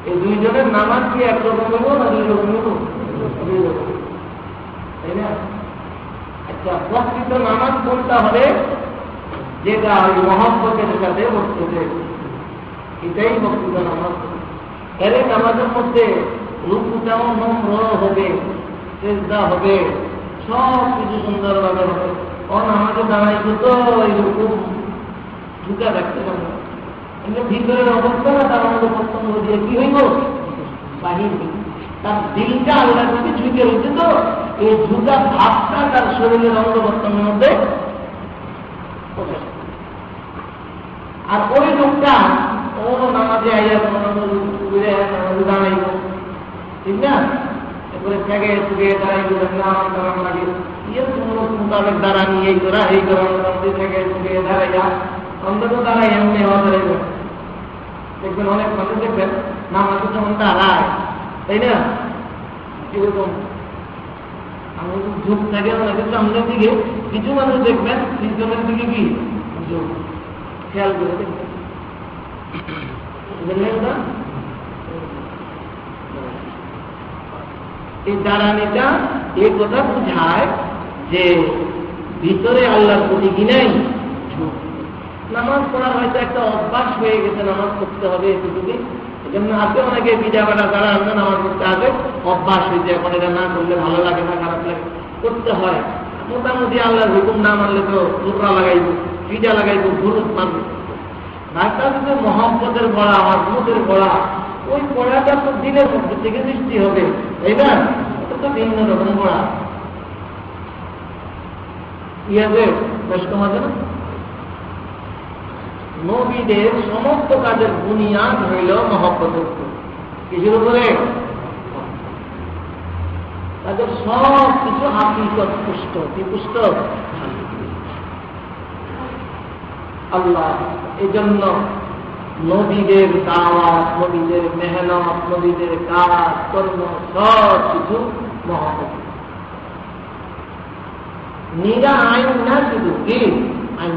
এই দুইজনের নামাজ কি একরকম হবো না দুই রকম হবো? তাই না? আচ্ছা, প্রকৃত নামাজ কোনটা হবে? যেটা ওই মহব্বতের সাথে বসতেছে, এটাই প্রকৃত নামাজ। এর নামাজের মধ্যে রূপটাও নম্র হবে, চেষ্টা হবে, সব কিছু সুন্দরভাবে হবে। নামাজে দাঁড়াইছে তো এইরকম ঢুকা রাখতে পারবে, কিন্তু ভিতরের অবস্থা না তার আমাদের পছন্দ দিয়ে কি হইব? বাহির তার দিলটা আল্লাহ যদি ঝুঁকে রয়েছে, তো এই ঝুঁকা ভাবটা তার শরীরের অঙ্গবর্তনের মধ্যে। আর ওই লোকটা ও নামাজে আইয়া নামাজে দাঁড়াইব, ঠিক না? এরপরে থেকে চুকে দাঁড়াইব, দাঁড়ান লাগে ইয়ে মোতাবেক দাঁড়ানি, এই করা এই করা থেকে চুকে দাঁড়াইয়া অন্তত দাঁড়াই এমনি হওয়া দাঁড়াইব। দেখবেন অনেক মানুষ দেখবেন নামাজে যখন দাঁড়ায়, তাই না? এরকম আমি ঝুঁক থাকে অনেকের সামনের দিকে, কিছু মানুষ দেখবেন পিছনের দিকে কি ঝুঁক, খেয়াল করে দেখবেন, বুঝলেন না? এই দাঁড়ানিটা এই কথা বোঝায় যে ভিতরে আল্লাহর প্রতি কি নাই ঝুঁক। নামাজ পড়ার হয়তো একটা অভ্যাস হয়ে গেছে, নামাজ পড়তে হবে এটুকুকে, এজন্য আছে অনেকে বিজা বাটা যারা আছে নামাজ পড়তে আসে, অভ্যাস হয়েছে, এখন এটা না করলে ভালো লাগে না, খারাপ লাগে, করতে হয়। মোটামুটি আল্লাহর হুকুম না মানলে তো লোকরা লাগাইব, পিজা লাগাইব, ভুরুত মানবে। রাস্তা যদি মহব্বতের পড়া, মহব্বতের পড়া, ওই পড়াটা তো দিনের মধ্যে থেকে সৃষ্টি হবে, তাই না? এটা তো ভিন্ন রকম পড়া। কি আছে বেশ কমাতে না নবীদের সমস্ত কাজের বুনিয়াদ হইল মহব্বতের উপর। কিসের উপরে? তাদের সব কিছু হাকিকত পুষ্ট। কি পুষ্ট? আল্লাহ এই জন্য নবীদের দাওয়াত, নবীদের মেহনত, নবীদের কাজ কর্ম সব কিছু মহব্বত। নিরা আইন না, শুধু কি আইন।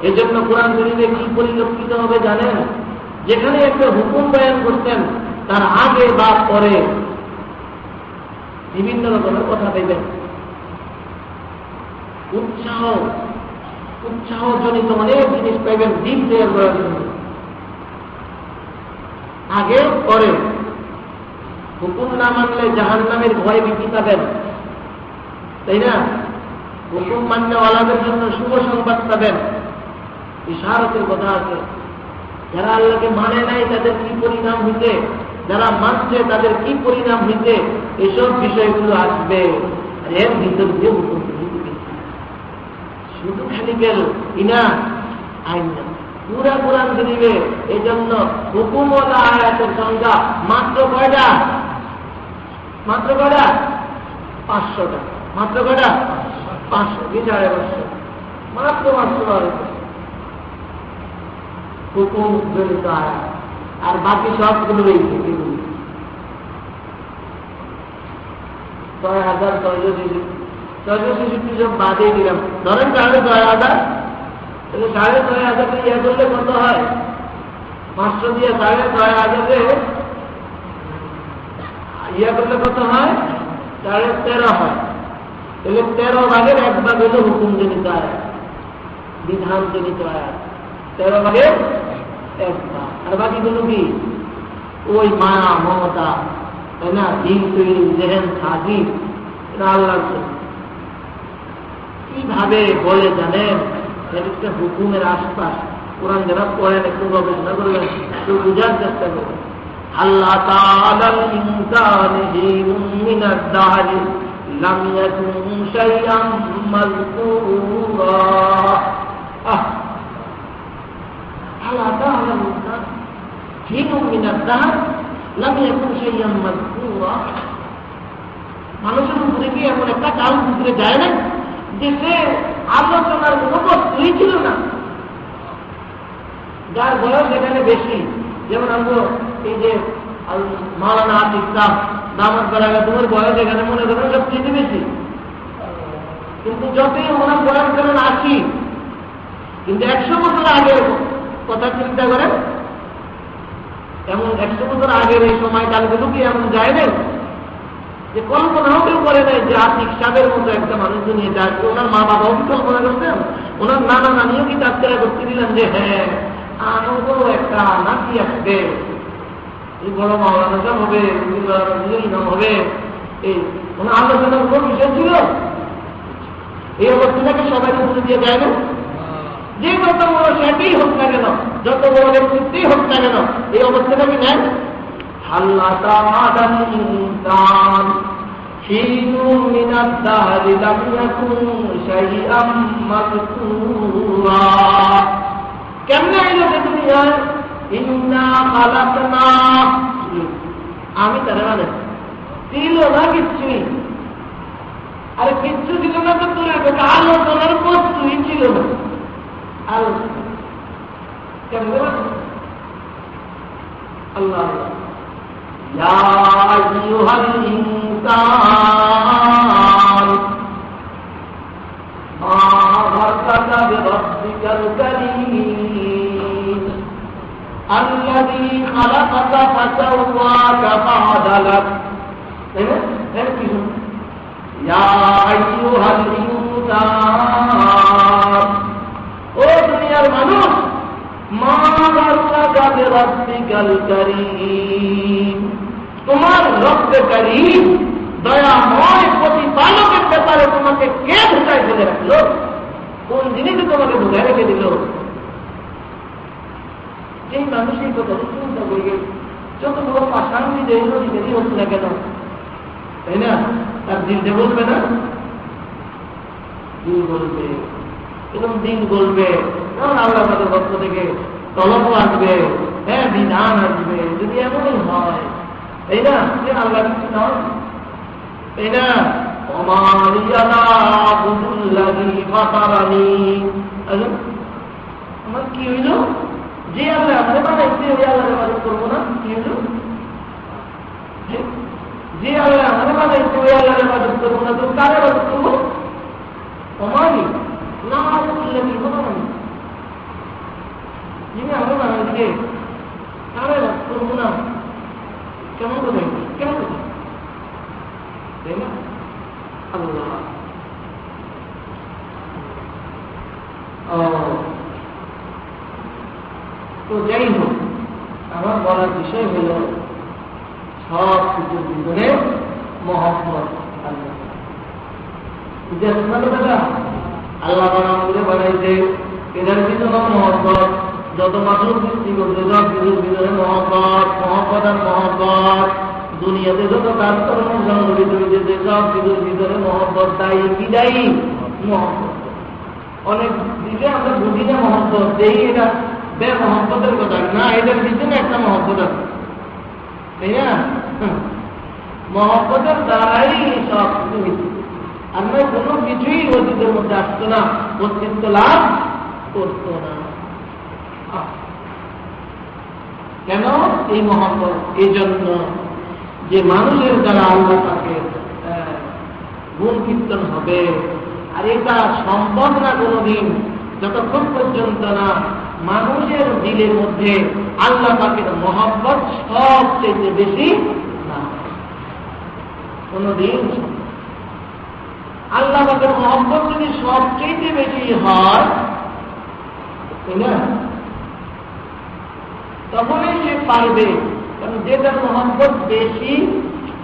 এই জন্য কোরআন শরীফে কি পরিলক্ষিত হবে জানেন? যেখানে একটা হুকুম বয়ান করতেন তার আগে বা পরে বিভিন্ন রকমের কথা দেবেন। উৎসাহজনিত অনেক জিনিস পাইবেন দিন তৈরি করার জন্য। আগে পরে হুকুম না মানলে জাহান্নামের ভয় ভীতি পাবেন, তাই না? হুকুম মান্যওয়ালাদের জন্য শুভ সংবাদ পাবেন। ইশারতের কথা আছে। যারা আল্লাহকে মানে নাই তাদের কি পরিণাম হইতে, যারা মানছে তাদের কি পরিণাম হইতে, এসব বিষয়গুলো আসবে। এর ভিতর দিয়ে হুকুম শুধু খালি গেল ইনা আইন না, পুরা কোরআন দিবে। এই জন্য হুকুমওয়ালা আয়াতের সংখ্যা মাত্র কয়টা? মাত্র কয়টা? 500টা। মাত্র কয়টা? 500 কি 550? মাত্র 500 হুকুম জড়িত আয়াত। আর বাকি সবগুলো রয়েছে 6,666 সব বাদে দিলাম। ধরেন 6,500, 6,500 ইয়ে করলে কত হয়? 500 দিয়ে 6,500 ইয়ে করলে কত হয়? 13.5 হয়। তাহলে 13 ভাগের 1 ভাগ হলো হুকুম জনিত আয়াত, বিধান জনিত আয়াত। 13 ভাগের 1 ভাগ। আর বাকিগুলো কি? ওই মায়া মমতা, তাই না? দিন তৈরি, জেহেন থাকি, এটা আল্লাহর কিভাবে বলে জানেন? একটা হুকুমের আশপাশ কোরআন যারা পড়েন একটু গবেষণা করবেন, একটু বুঝার চেষ্টা করবেন। আল্লাহ তাআলাল ইনসানি হিনুম মিনাদ দাহরি লাম ইয়াকুন শাইআম মাযকুরা। আল্লাহ তাআলাল ইনসান হিনুম মিনাদ দাহর লাম ইয়াকুন শাইআম মাযকুরা। মানুষের উপরে কি এমন একটা কাল গুজরে যায় না যে সে আলোচনার কোন বস্তুই ছিল না। যার বয়স এখানে বেশি, যেমন আমরা এই যে মাওলানা আতিক সাহেব দামাত করাগা, তোমার বয়স এখানে মনে করেন সবচেয়ে বেশি, কিন্তু যতই ওনার বয়স করেন 80, কিন্তু 100 বছর আগের কথা চিন্তা করেন। এমন 100 বছর আগের এই সময়কালগুলো কি এমন যায় নাই যে কল্পনাও কেউ করে নাই যে আতিক সাহেবের মতো একটা মানুষ দুনিয়া যায়। ওনার মা বাবাও কি কল্পনা করতেন? ওনার নানা নানিও কি তাৎক্ষণিক করতে দিলেন যে হ্যাঁ আমারও একটা নাতি আসবে, এই বড় মাওলানা সাহেব হবে, ইমাম হবে? এই ওনার আলোচনার কোন বিষয় ছিল? এই অবস্থাটাকে সবাই বুঝে দিয়ে যায় না? যে যত বড় সেটাই হোক না কেন, যত বড় ব্যক্তিত্বই হোক না কেন, এই অবস্থাটাকে নেন। আল্লাহ তাআলাল ইনসান হিনুম মিনাদ দাহরি লাম ইয়াকুন শাইআম মাযকুরা। কেমনে আইলো যে দুনিয়ায়? ইন্না খালাকনা, আমি তারা মানে ছিল না কিচ্ছুই। আরে কিচ্ছু ছিল না তো তোর আলোচনার বস্তুই ছিল না। আলোচনা কেমনে? আল্লাহ ইয়া আইয়ুহাল ইনসান মা গাররাকা বিরাব্বিকাল কারীম আল্লাযী খালাকাকা ফাসাওয়াকা ফাআদালাক। ইয়া আইয়ুহাল ইনসান, ও দুনিয়ার মানুষ, মা গাররাকা বিরাব্বিকাল কারীম, তোমার রব্বে কারীম দয়াময় প্রতিপালকের ব্যাপারে তোমাকে কে ঢুকায় ফেলে রাখলো? কোন জিনিসে তোমাকে ঢুকায় রেখে দিল? এই মানুষের কথা চিন্তা করি, যত বড় পাশাঙ্গি যে দেরি হচ্ছে না কেন, তাই না? তার দিনটা বলবে না? দিন বলবে, এবং দিন বলবে। কারণ আল্লাহ আমাদের পক্ষ থেকে তলব আসবে, হ্যাঁ বিধান আসবে। যদি এমনই হয়, তাই না, যে আল্লাহ কিছু নয়, তাই না? আমার কি হইল? যে আল্লাহ আমাদের বানাইছে ওই আল্লাহর ইবাদত করবো না? কি হইল? যে আল্লাহ আমাদের বানাইছে ওই আল্লাহর ইবাদত করবো না, তো কার ইবাদত করবো? অমানি না আল্লাহকে বানাই, যিনি আমাদের বানাইছে কার ইবাদত করবো না? কেমন করে? কেমন করে? তাই না? আল্লাহ তো যাই হোক, আমার বলার বিষয় হল সব কিছুর ভিতরে মহব্বত। আল্লাহ বানাতে বানাইছে, এদের ভিতরে মহব্বত। যত মানুষ সৃষ্টি করছে সব কিছুর ভিতরে মহব্বত, মহব্বত আর মহব্বত। দুনিয়াতে যত কাজকর্ম সংগঠিত হয়েছে সব কিছুর ভিতরে মহব্বত। দায়ী কি দায়ী? মহব্বত। অনেক দিকে আমরা বুঝি না মহব্বত, যেই এটা মহব্বতের কথা না, এটার পিছনে একটা মহব্বত আছে, তাই না? মহব্বতের দ্বারাই সব কিছু হয়েছে। আমরা কোনো কিছুই অতীতের মধ্যে আসতো না, অস্তিত্ব লাভ করতো না। কেন এই মহব্বত? এই জন্য যে মানুষের দ্বারা আল্লাহ তাকে গুণ কীর্তন হবে, আর এটা সম্ভব না কোনদিন যতক্ষণ পর্যন্ত না মানুষের দিলের মধ্যে আল্লাহ পাকের মহব্বত সবচেয়ে বেশি না। কোনদিন আল্লাহ পাকের মহব্বত যদি সবচেয়ে বেশি হয়, তাই না, তখনই সে পারবে। কারণ যেটার মহব্বত বেশি,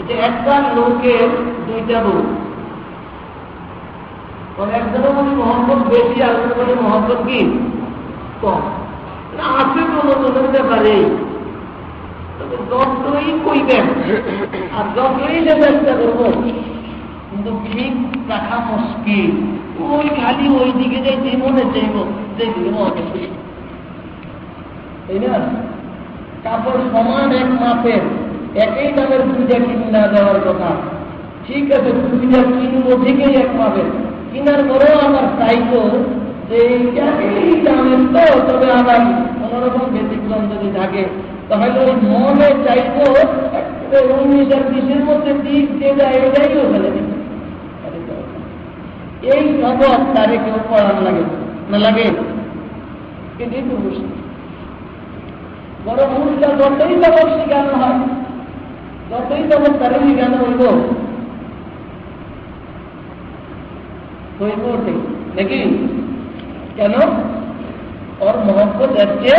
যে একটা লোকের দুইটা বউ, একজনের মধ্যে মহব্বত বেশি, আরেকজনের মধ্যে মহব্বত কি কম। আছে কোনো হতে পারে, তবে যতই কইবেন আর যতই সে চেষ্টা করবো, কিন্তু ঠিক রাখা মুশকিল। ওই খালি ওই দিকে যাই, যে মনে চাইব যেদিকে মনে, তাই না? কাপড় সমান এক মাপের, একই দামের দুইটা কিনা দেওয়ার কথা, ঠিক আছে, দুইটা কিনবো ঠিকই এক মাপের, কিনার পরেও আমার চাইতো যে একই দামের, তো তবে আবার কোনোরকম ব্যতিক্রম যদি থাকে, তাহলে ওই মনে চাইতো 19 আর 20-এর মধ্যে দিক যে যায় এটাইও ফেলে দিত। এই খবর তারে কেউ পড়ার লাগে না, লাগে? এটাই তো মুশকিল। বড় মুশকিল, যতই খবর শিখানো হয়, যতই খবর তারে শিখানো হইব নাকি? কেন? ওর মহব্বত হচ্ছে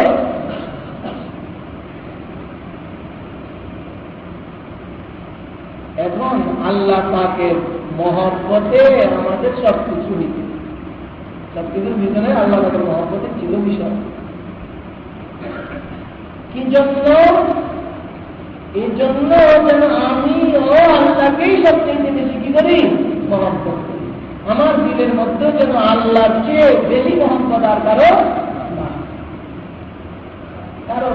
এখন আল্লাহ পাকের মহব্বতে আমাদের সবকিছু হইতে, সবকিছুর ভিতরে আল্লাহ পাকের মহব্বতে ছিল বিষয়। কি জন্য? এই জন্য যেন আমি ও আল্লাহকেই সবচেয়ে বেশি কি করি? মহব্বত করি। আমার দিলের মধ্যে যেন আল্লাহর চেয়ে বেশি মহব্বত আর কারো না, কারো।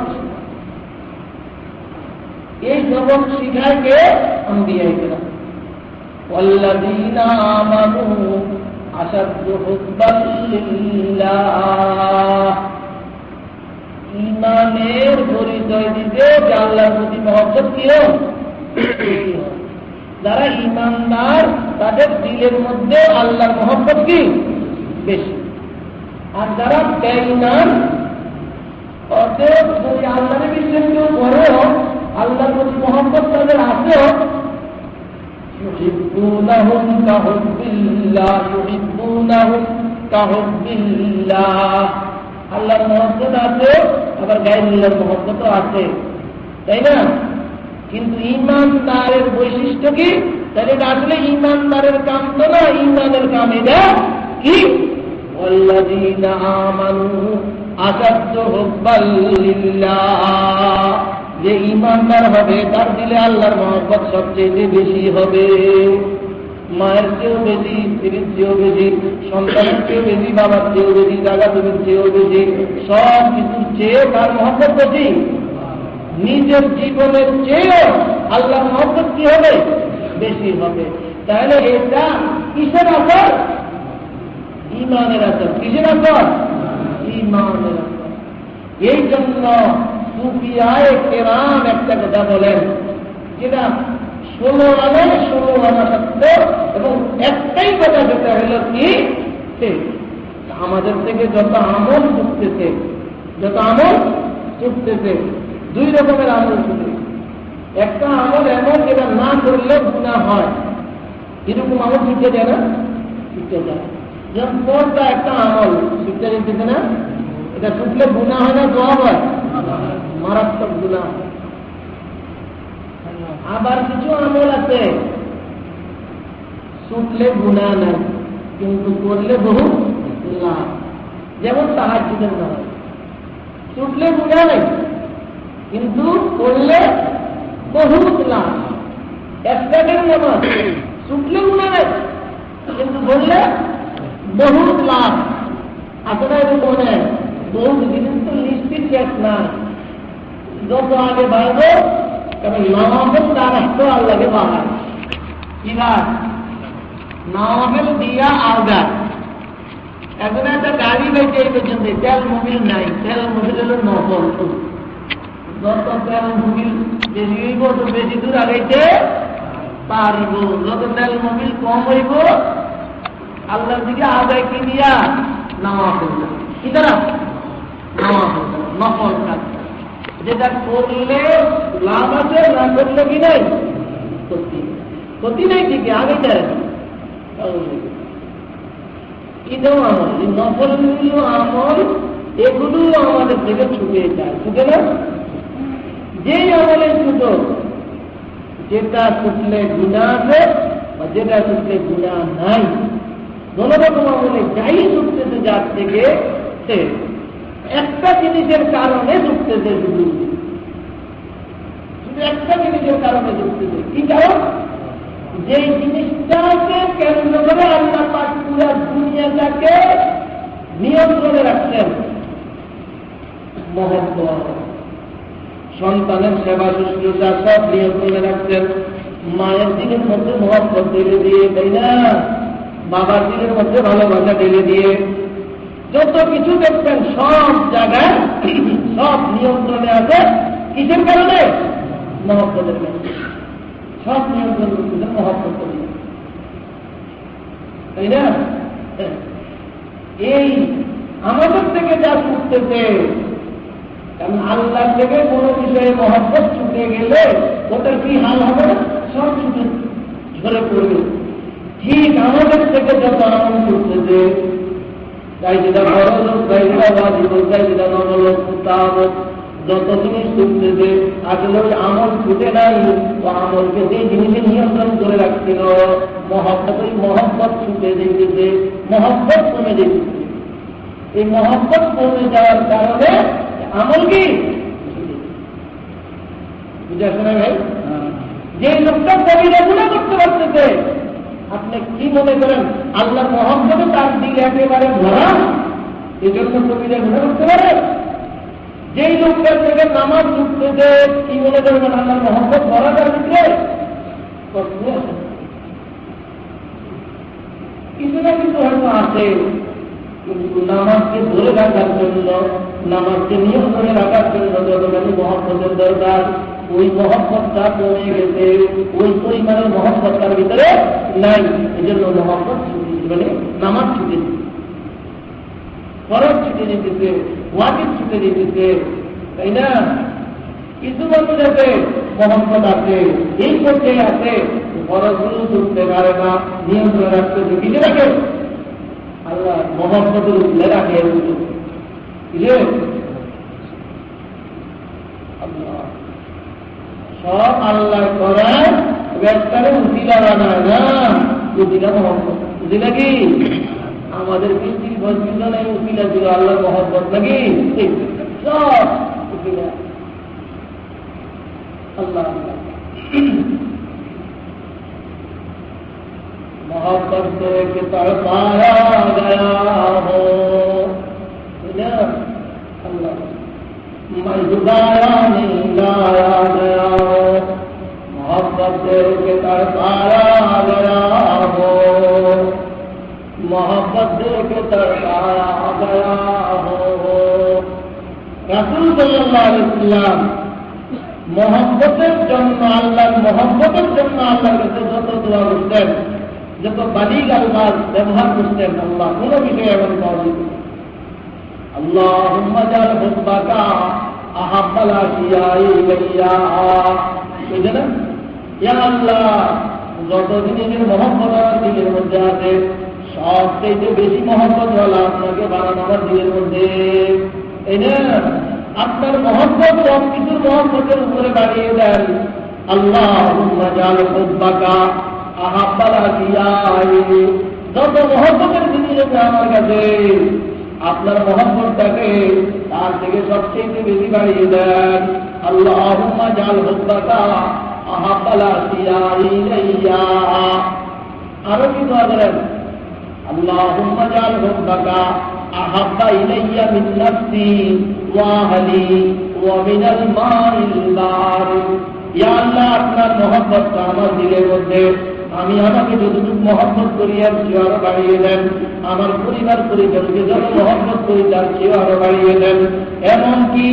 এই জগৎ শিখায় কে? আম্বিয়ায়ে কেরাম। ওয়াল্লাযীনা আমানু আশাদ্দু হুব্বান লিল্লাহ। ঈমানের পরিচয় দিতে যে আল্লাহর প্রতি মহব্বত কি হয়? যারা ঈমানদার তাদের দিলের মধ্যে আল্লাহর মহব্বত কি বেশি। আর যারা বেঈমান, অতএব যদি আল্লাহর বিশ্বাস কেউ করেও আল্লাহর প্রতি মহব্বত তাদের আছেও, ইউহিব্বুনাহুম কাহুব্বিল্লাহ, ইউহিব্বুনাহুম কাহুব্বিল্লাহ। আল্লাহর মহব্বত আছে, আবার গায়রুল্লাহর মহব্বতও আছে, তাই না? কিন্তু ঈমানদারের বৈশিষ্ট্য কি? তাহলে এটা আসলে ঈমানদারের কাম তো না, ঈমানের কাম এটা কি? ওয়াল্লাযীনা আমানু আশাদ্দু হুব্বান লিল্লাহ। যে ঈমানদার হবে তার দিলে আল্লাহর মহব্বত সবচেয়ে বেশি হবে। মায়ের চেয়েও বেশি, স্ত্রীর চেয়েও বেশি, সন্তানের চেয়েও বেশি, বাবার চেয়েও বেশি, জায়গা জমির চেয়েও বেশি, সব কিছুর চেয়ে তার মহব্বত বেশি। নিজের জীবনের চেয়েও আল্লাহর মহব্বত কি হবে? বেশি হবে। তাহলে এটা কিসের আসর? ঈমানের আসর। কিসের আসর? ঈমানের আসর। এই জন্য সুফিয়ায়ে কেরাম একটা কথা বলেন, যেটা 16 আনা 16 আনা সত্য, এবং একটাই কথা যেটা হলো কি, আমাদের থেকে যত আমল ছুটতেছে, যত আমল ছুটতেছে, দুই রকমের আমল ছুটে। একটা আমল এমন যেটা না করলে গুনাহ হয়, এরকম আমল ছুটে যায় না? ছুটে যায়। যেমন পর্দা একটা আমল ছুটতে যেতেছে না? এটা ছুটলে গুনাহ হয় না, সওয়াব হয়? মারাত্মক গুনাহ। আবার কিছু আমল আছে ছুটলে গুনাহ নাই, কিন্তু করলে বহু লাভ। যেমন তাহাজ্জুদের নামাজ, ছুটলে গুনাহ নেই, কিন্তু করলে বহুত লাভ। একটাকের নামাজ ছুটলে গুনাহ নেই, কিন্তু বললে বহুত লাভ। আসলে এরকম নেই, বহু জিনিস তো নিশ্চিত শেষ না, যত আগে বাড়বো, কারণ নওয়াফেল তার আসতো আল্লাহকে বাড়ায়। কি গাছ? নওয়াফেল দিয়া আওগাছ। এখন একটা গাড়ি বেঁচে এই পর্যন্ত তেল মোবিল নাই, তেল মোবিল হলো নফল। যত তেল মোবিল বেশি হইব, তো বেশি দূর আগাইতে পারবো। যত তেল মোবিল কম হইব, আল্লাহর দিকে আগায় কি দিয়া? নওয়াফেল। কি দ্বারা? নওয়াফেল, নফল কাজ, যেটা করলে লাভ আছে, না করলে কি নাই? ক্ষতি। ক্ষতি নাই, ঠিক আগে দেয়। এটাও আমল, এই নফলগুলো আমল, এগুলো আমাদের থেকে ছুটে যায়, ছুটে না? যেই আমলে ছুটো, যেটা ছুটলে গুনাহ আছে বা যেটা ছুটলে গুনাহ নাই, দোনোরকম আমলে যাই ছুটতেছে যার থেকে, সে একটা জিনিসের কারণে ঢুকতেছে, শুধু একটা জিনিসের কারণে ঢুকতেছে। কি কারণ? যে জিনিসটাকে কেন্দ্র করে আল্লাহ পাক পুরা দুনিয়াটাকে নিয়ন্ত্রণে রাখছেন, মহব্বত। সন্তানের সেবা শুশ্রূষা সব নিয়ন্ত্রণে রাখছেন। মায়ের দিনের মধ্যে মহব্বত ঢেলে দিয়ে, তাই না? বাবার দিনের মধ্যে ভালোবাসা ঢেলে দিয়ে, যত কিছু দেখবেন সব জায়গায় সব নিয়ন্ত্রণে আছে। কিসের কারণে? মহব্বতের কারণে। সব নিয়ন্ত্রণ করতেছে মহব্বত করে, তাই না? এই আমাদের থেকে যা ছুটতেছে, কারণ আল্লাহ থেকে কোনো বিষয়ে মহব্বত ছুটে গেলে ওটার কি হাল হবে? সব ছুটে ঝরে পড়বে। ঠিক আমাদের থেকে যত আমল করতেছে, তাই যেটা বড় লোক, তাই যেটা ওয়াজিব, তাই যেটা নবল, তাবত, যত জিনিস ছুটতেছে, আসলে ওই আমল ছুটে নাই, ও আমলকে যে জিনিসে নিয়ন্ত্রণ করে রাখছিল মহব্বত, ওই মহব্বত ছুটে যেতেছে, মহব্বত কমে যেতেছে। এই মহব্বত কমে যাওয়ার কারণে আমল কি বুঝে আসে না ভাই? যে লোকটা কবিরা গুনাহ করতে পারতেছে, আপনি কি মনে করেন আল্লাহর মহব্বতে তার দিল একেবারে ভরা, এই জন্য কবিরা গুনাহ করতে পারে? যেই লোকটার থেকে নামাজ ছুটতেছে, কি মনে করবেন আল্লাহর মহব্বত ভরা তার ভিতরে? কিছু না কিছু হয়তো আছে, কিন্তু নামাজকে ধরে রাখার জন্য, নামাজকে নিয়ন্ত্রণে রাখার জন্য যতখানি মহব্বতের দরকার, ওই মহব্বতটা কমে গেছে, ওই পরিমাণের মহব্বত তার ভিতরে নাই। এই জন্য মহব্বত ছুটে, মানে নামাজ ছুটে দিচ্ছে, ফরজ ছুটে যেতেছে, ওয়াজিব ছুটে যেতেছে, তাই না? কিছু মানুষ আছে মহব্বত আছে, এই পর্যায়ে আছে, ফরজগুলো ছুটতে পারে না, নিয়ন্ত্রণ রাখতে ঝুঁকিতে রাখে, আল্লাহ মহব্বতের উপরে রাখে। সব আল্লাহ করার ব্যবসারে উচিলা বানায় না, উচিলা মহব্বত। উচিলা কি? আমাদের পৃথিবীর বস্তুটা নেই, উচিলা ছিল আল্লাহ মহব্বত, নাকি? সব উচিলা আল্লাহ। देख तड़पाया गया हो, अल्लाह मैं जुदाया नहीं लाया गया हो, मोहब्बत देख तड़पाया गया हो, मोहब्बत देख तड़पाया गया हो। রাসূল সাল্লাল্লাহু আলাইহি ওয়াসাল্লাম মোহাম্মতের জন্য আল্লাহর মোহাম্মতের জন্য আল্লাহর কাছে যত দোয়া করতেন, যত বালিগ আলফাজ ব্যবহার করতেন, আল্লাহ কোনো বিষয়ে এমন পাওয়া আল্লাহুম্মা জাল হুব্বাকা আহাব্বাল আশিয়াই ইলাইয়া, বুঝলেন? ইয়া আল্লাহ, যত জিনিসের মহব্বত আমার দিলের মধ্যে আছে সবচেয়ে বেশি মহব্বত ওয়ালা আপনাকে বানানো আমার দিলের মধ্যে। এই না আপনার মহব্বত সব কিছুর মহব্বতের উপরে বাড়িয়ে দেন। আল্লাহুম্মা জাল হুব্বাকা আহাব্বাল আশিয়াই, যত মহব্বতের জিনিস আছে আমার কাছে আপনার মহব্বতটাকে তার থেকে সবচেয়ে বেশি বাড়িয়ে দেন। আল্লাহুম্মা জাল হুব্বাকা আহাব্বাল আশিয়াই ইলাইয়া। আরো কি দোয়া করেন? আল্লাহুম্মা জাল হুব্বাকা আহাব্বা ইলাইয়া মিন নাফসি ওয়া আহলি ওয়া মিনাল মাইল বারিদ। ইয়া আল্লাহ, আপনার মহব্বতটা আমার দিলের মধ্যে, আমি আমাকে যতটুকু মহব্বত করি আর সে আরো বাড়িয়ে দেন, আমার পরিবার পরিজনকে যত মহব্বত করি তার সেও আরো বাড়িয়ে দেন। এমনকি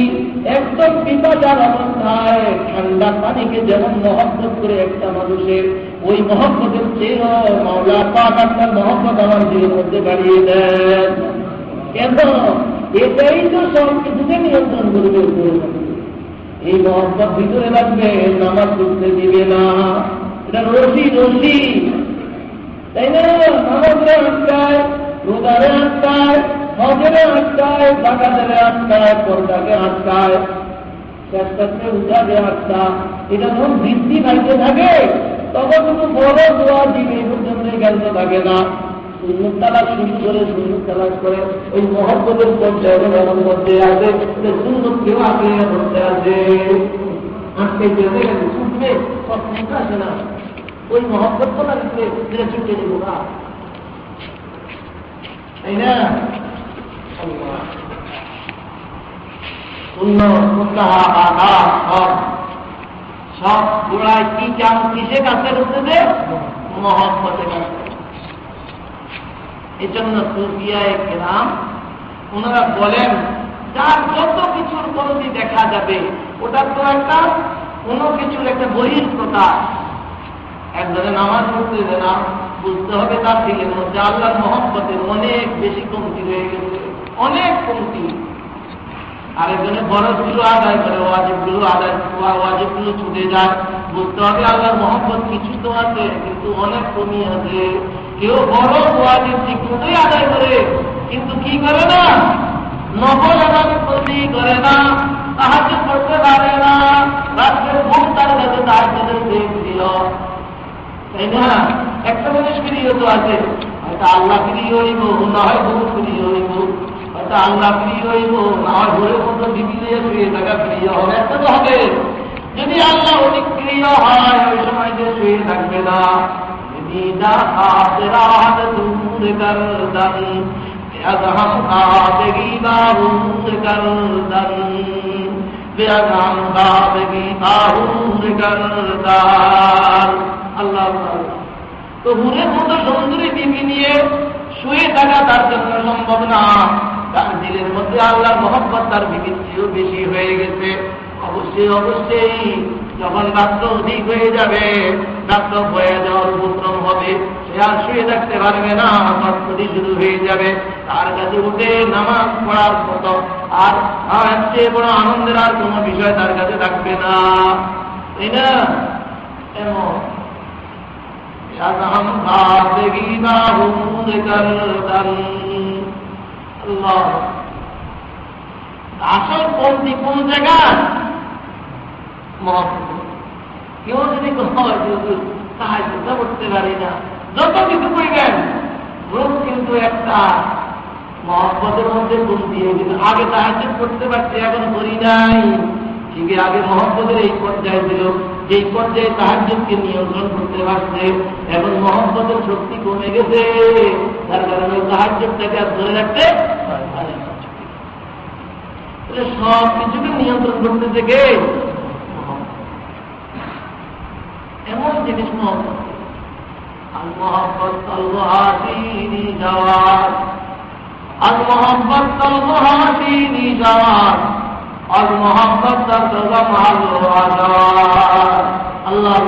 একদম পিপাসার অবস্থায় ঠান্ডা পানিকে যেমন মহব্বত করে একটা মানুষের, ওই মহব্বতের চেয়েও মাওলা পাক আপনার মহব্বত আমার দিলের মধ্যে বাড়িয়ে দেন। কেন? এটাই তো সব কিছুকে নিয়ন্ত্রণ করবে। এই মহব্বত ভিতরে রাখবে, নামাজ পড়তে দিবে না, এটা রশি রশি, তাই না? নামাজে আটকায়, রোজারে আটকায়, হজরে আটকায়, জাকাতে আটকায়, পর্দাকে আটকায়, চেষ্টাতে উঠাতে আটকায়। এটা যখন বৃদ্ধি বাড়তে থাকে তখন কিন্তু বড় দোয়া দিবে এই পর্যন্ত জ্ঞান থাকে না। সুন্নত তালাক শুরু করে সুন্নত তালাক করে ওই মহব্বতের পর্যায়ে এমন মধ্যে আছে, সুন্নত কেউ আগে মধ্যে আছে, আটকে গেলে ছুটবে, সব ছুটে আসে না। ওই মহব্বত তো লাগবে, যেটা ছুটে দেবো না, তাই না? সব গোড়ায় কি চান, কিসে কাছে ঢুকতেছে? মহব্বতের কাছে। এই জন্য সুফিয়ায়ে কেরাম ওনারা বলেন, যার যত কিছুর কোনটি দেখা যাবে ওটা তো একটা কোনো কিছুর একটা বহিঃপ্রকাশ। একজনে নামাজ পড়তে না, বুঝতে হবে তার দিলের মধ্যে আল্লাহর মহব্বতের অনেক বেশি কমতি রয়ে গেছে, অনেক কমতি। আরেকজনে ফরজগুলো আদায় করে, ওয়াজিবগুলো আদায়, ওয়াজিবগুলো ছুটে যায়, বুঝতে হবে আল্লাহর মহব্বত কিছু তো আছে কিন্তু অনেক কমই আছে। কেউ বড় ওয়াজিব ঠিক মতোই আদায় করে কিন্তু কি করে না, নফল ইবাদত বন্দেগি করে না, তাহাজ্জুদ পড়তে পারে না, রাত্রে ঘুম তার কাছে তাহাজ্জুদের বেগ দিল, তাই না? একটা জিনিস প্রিয় তো আছে, হয়তো আল্লাহ প্রিয় হইব, না হয় বহু প্রিয় হইব, হয়তো আল্লাহ প্রিয় হইব, না হয় ঘুরের মতো বিবিলে শুয়ে থাকা প্রিয় হবে, একটা তো হবে। যদি আল্লাহ অধিক প্রিয় হয় ওই সময় যে শুয়ে থাকবে না। दीदा खातरात दूर कर दन, बेअज़म खातगी बारूद कर दन, बेअज़म खातगी बारूद कर दन। আল্লাহ তো হুরের মতো সুন্দরী বিবি নিয়ে শুয়ে থাকা তার জন্য সম্ভব না, তার দিলের মধ্যে আল্লাহর মহব্বত তার বিবির চেয়েও বেশি হয়ে গেছে। অবশ্যই অবশ্যই যখন রাত্র অধিক হয়ে যাবে, রাত্র হয়ে যাওয়ার উপক্রম হবে, সে আর শুয়ে থাকতে পারবে না, রাত্রি শুরু হয়ে যাবে, তার কাছে উঠে নামাজ পড়ার মতো আর চেয়ে বড় আনন্দের আর কোনো বিষয় তার কাছে থাকবে না, তাই না? এমন আসল পন্থী কোন জায়গা? কেউ যদি সাহায্য করতে পারি না, যত কিছু করবেন রোগ কিন্তু একটা মহব্বতের মধ্যে গুণ দিয়ে দিল। আগে সাহায্য করতে পারছি, এখন করি নাই, ঠিক আগে মহব্বতের এই পর্যায়ে ছিল, যেই পর্যায়ে তাহাজ্জুদকে নিয়ন্ত্রণ করতে পারছে, এখন মহব্বতের শক্তি কমে গেছে, তার কারণে তাহাজ্জুদটাকে আর ধরে রাখতে পারে না। সব কিছুকে নিয়ন্ত্রণ করতেছে কে? এমন জিনিস মহব্বত। المحبت الوحيدي جواد المحبت الوحيدي جواد المحبت ترتضم الوجواد الله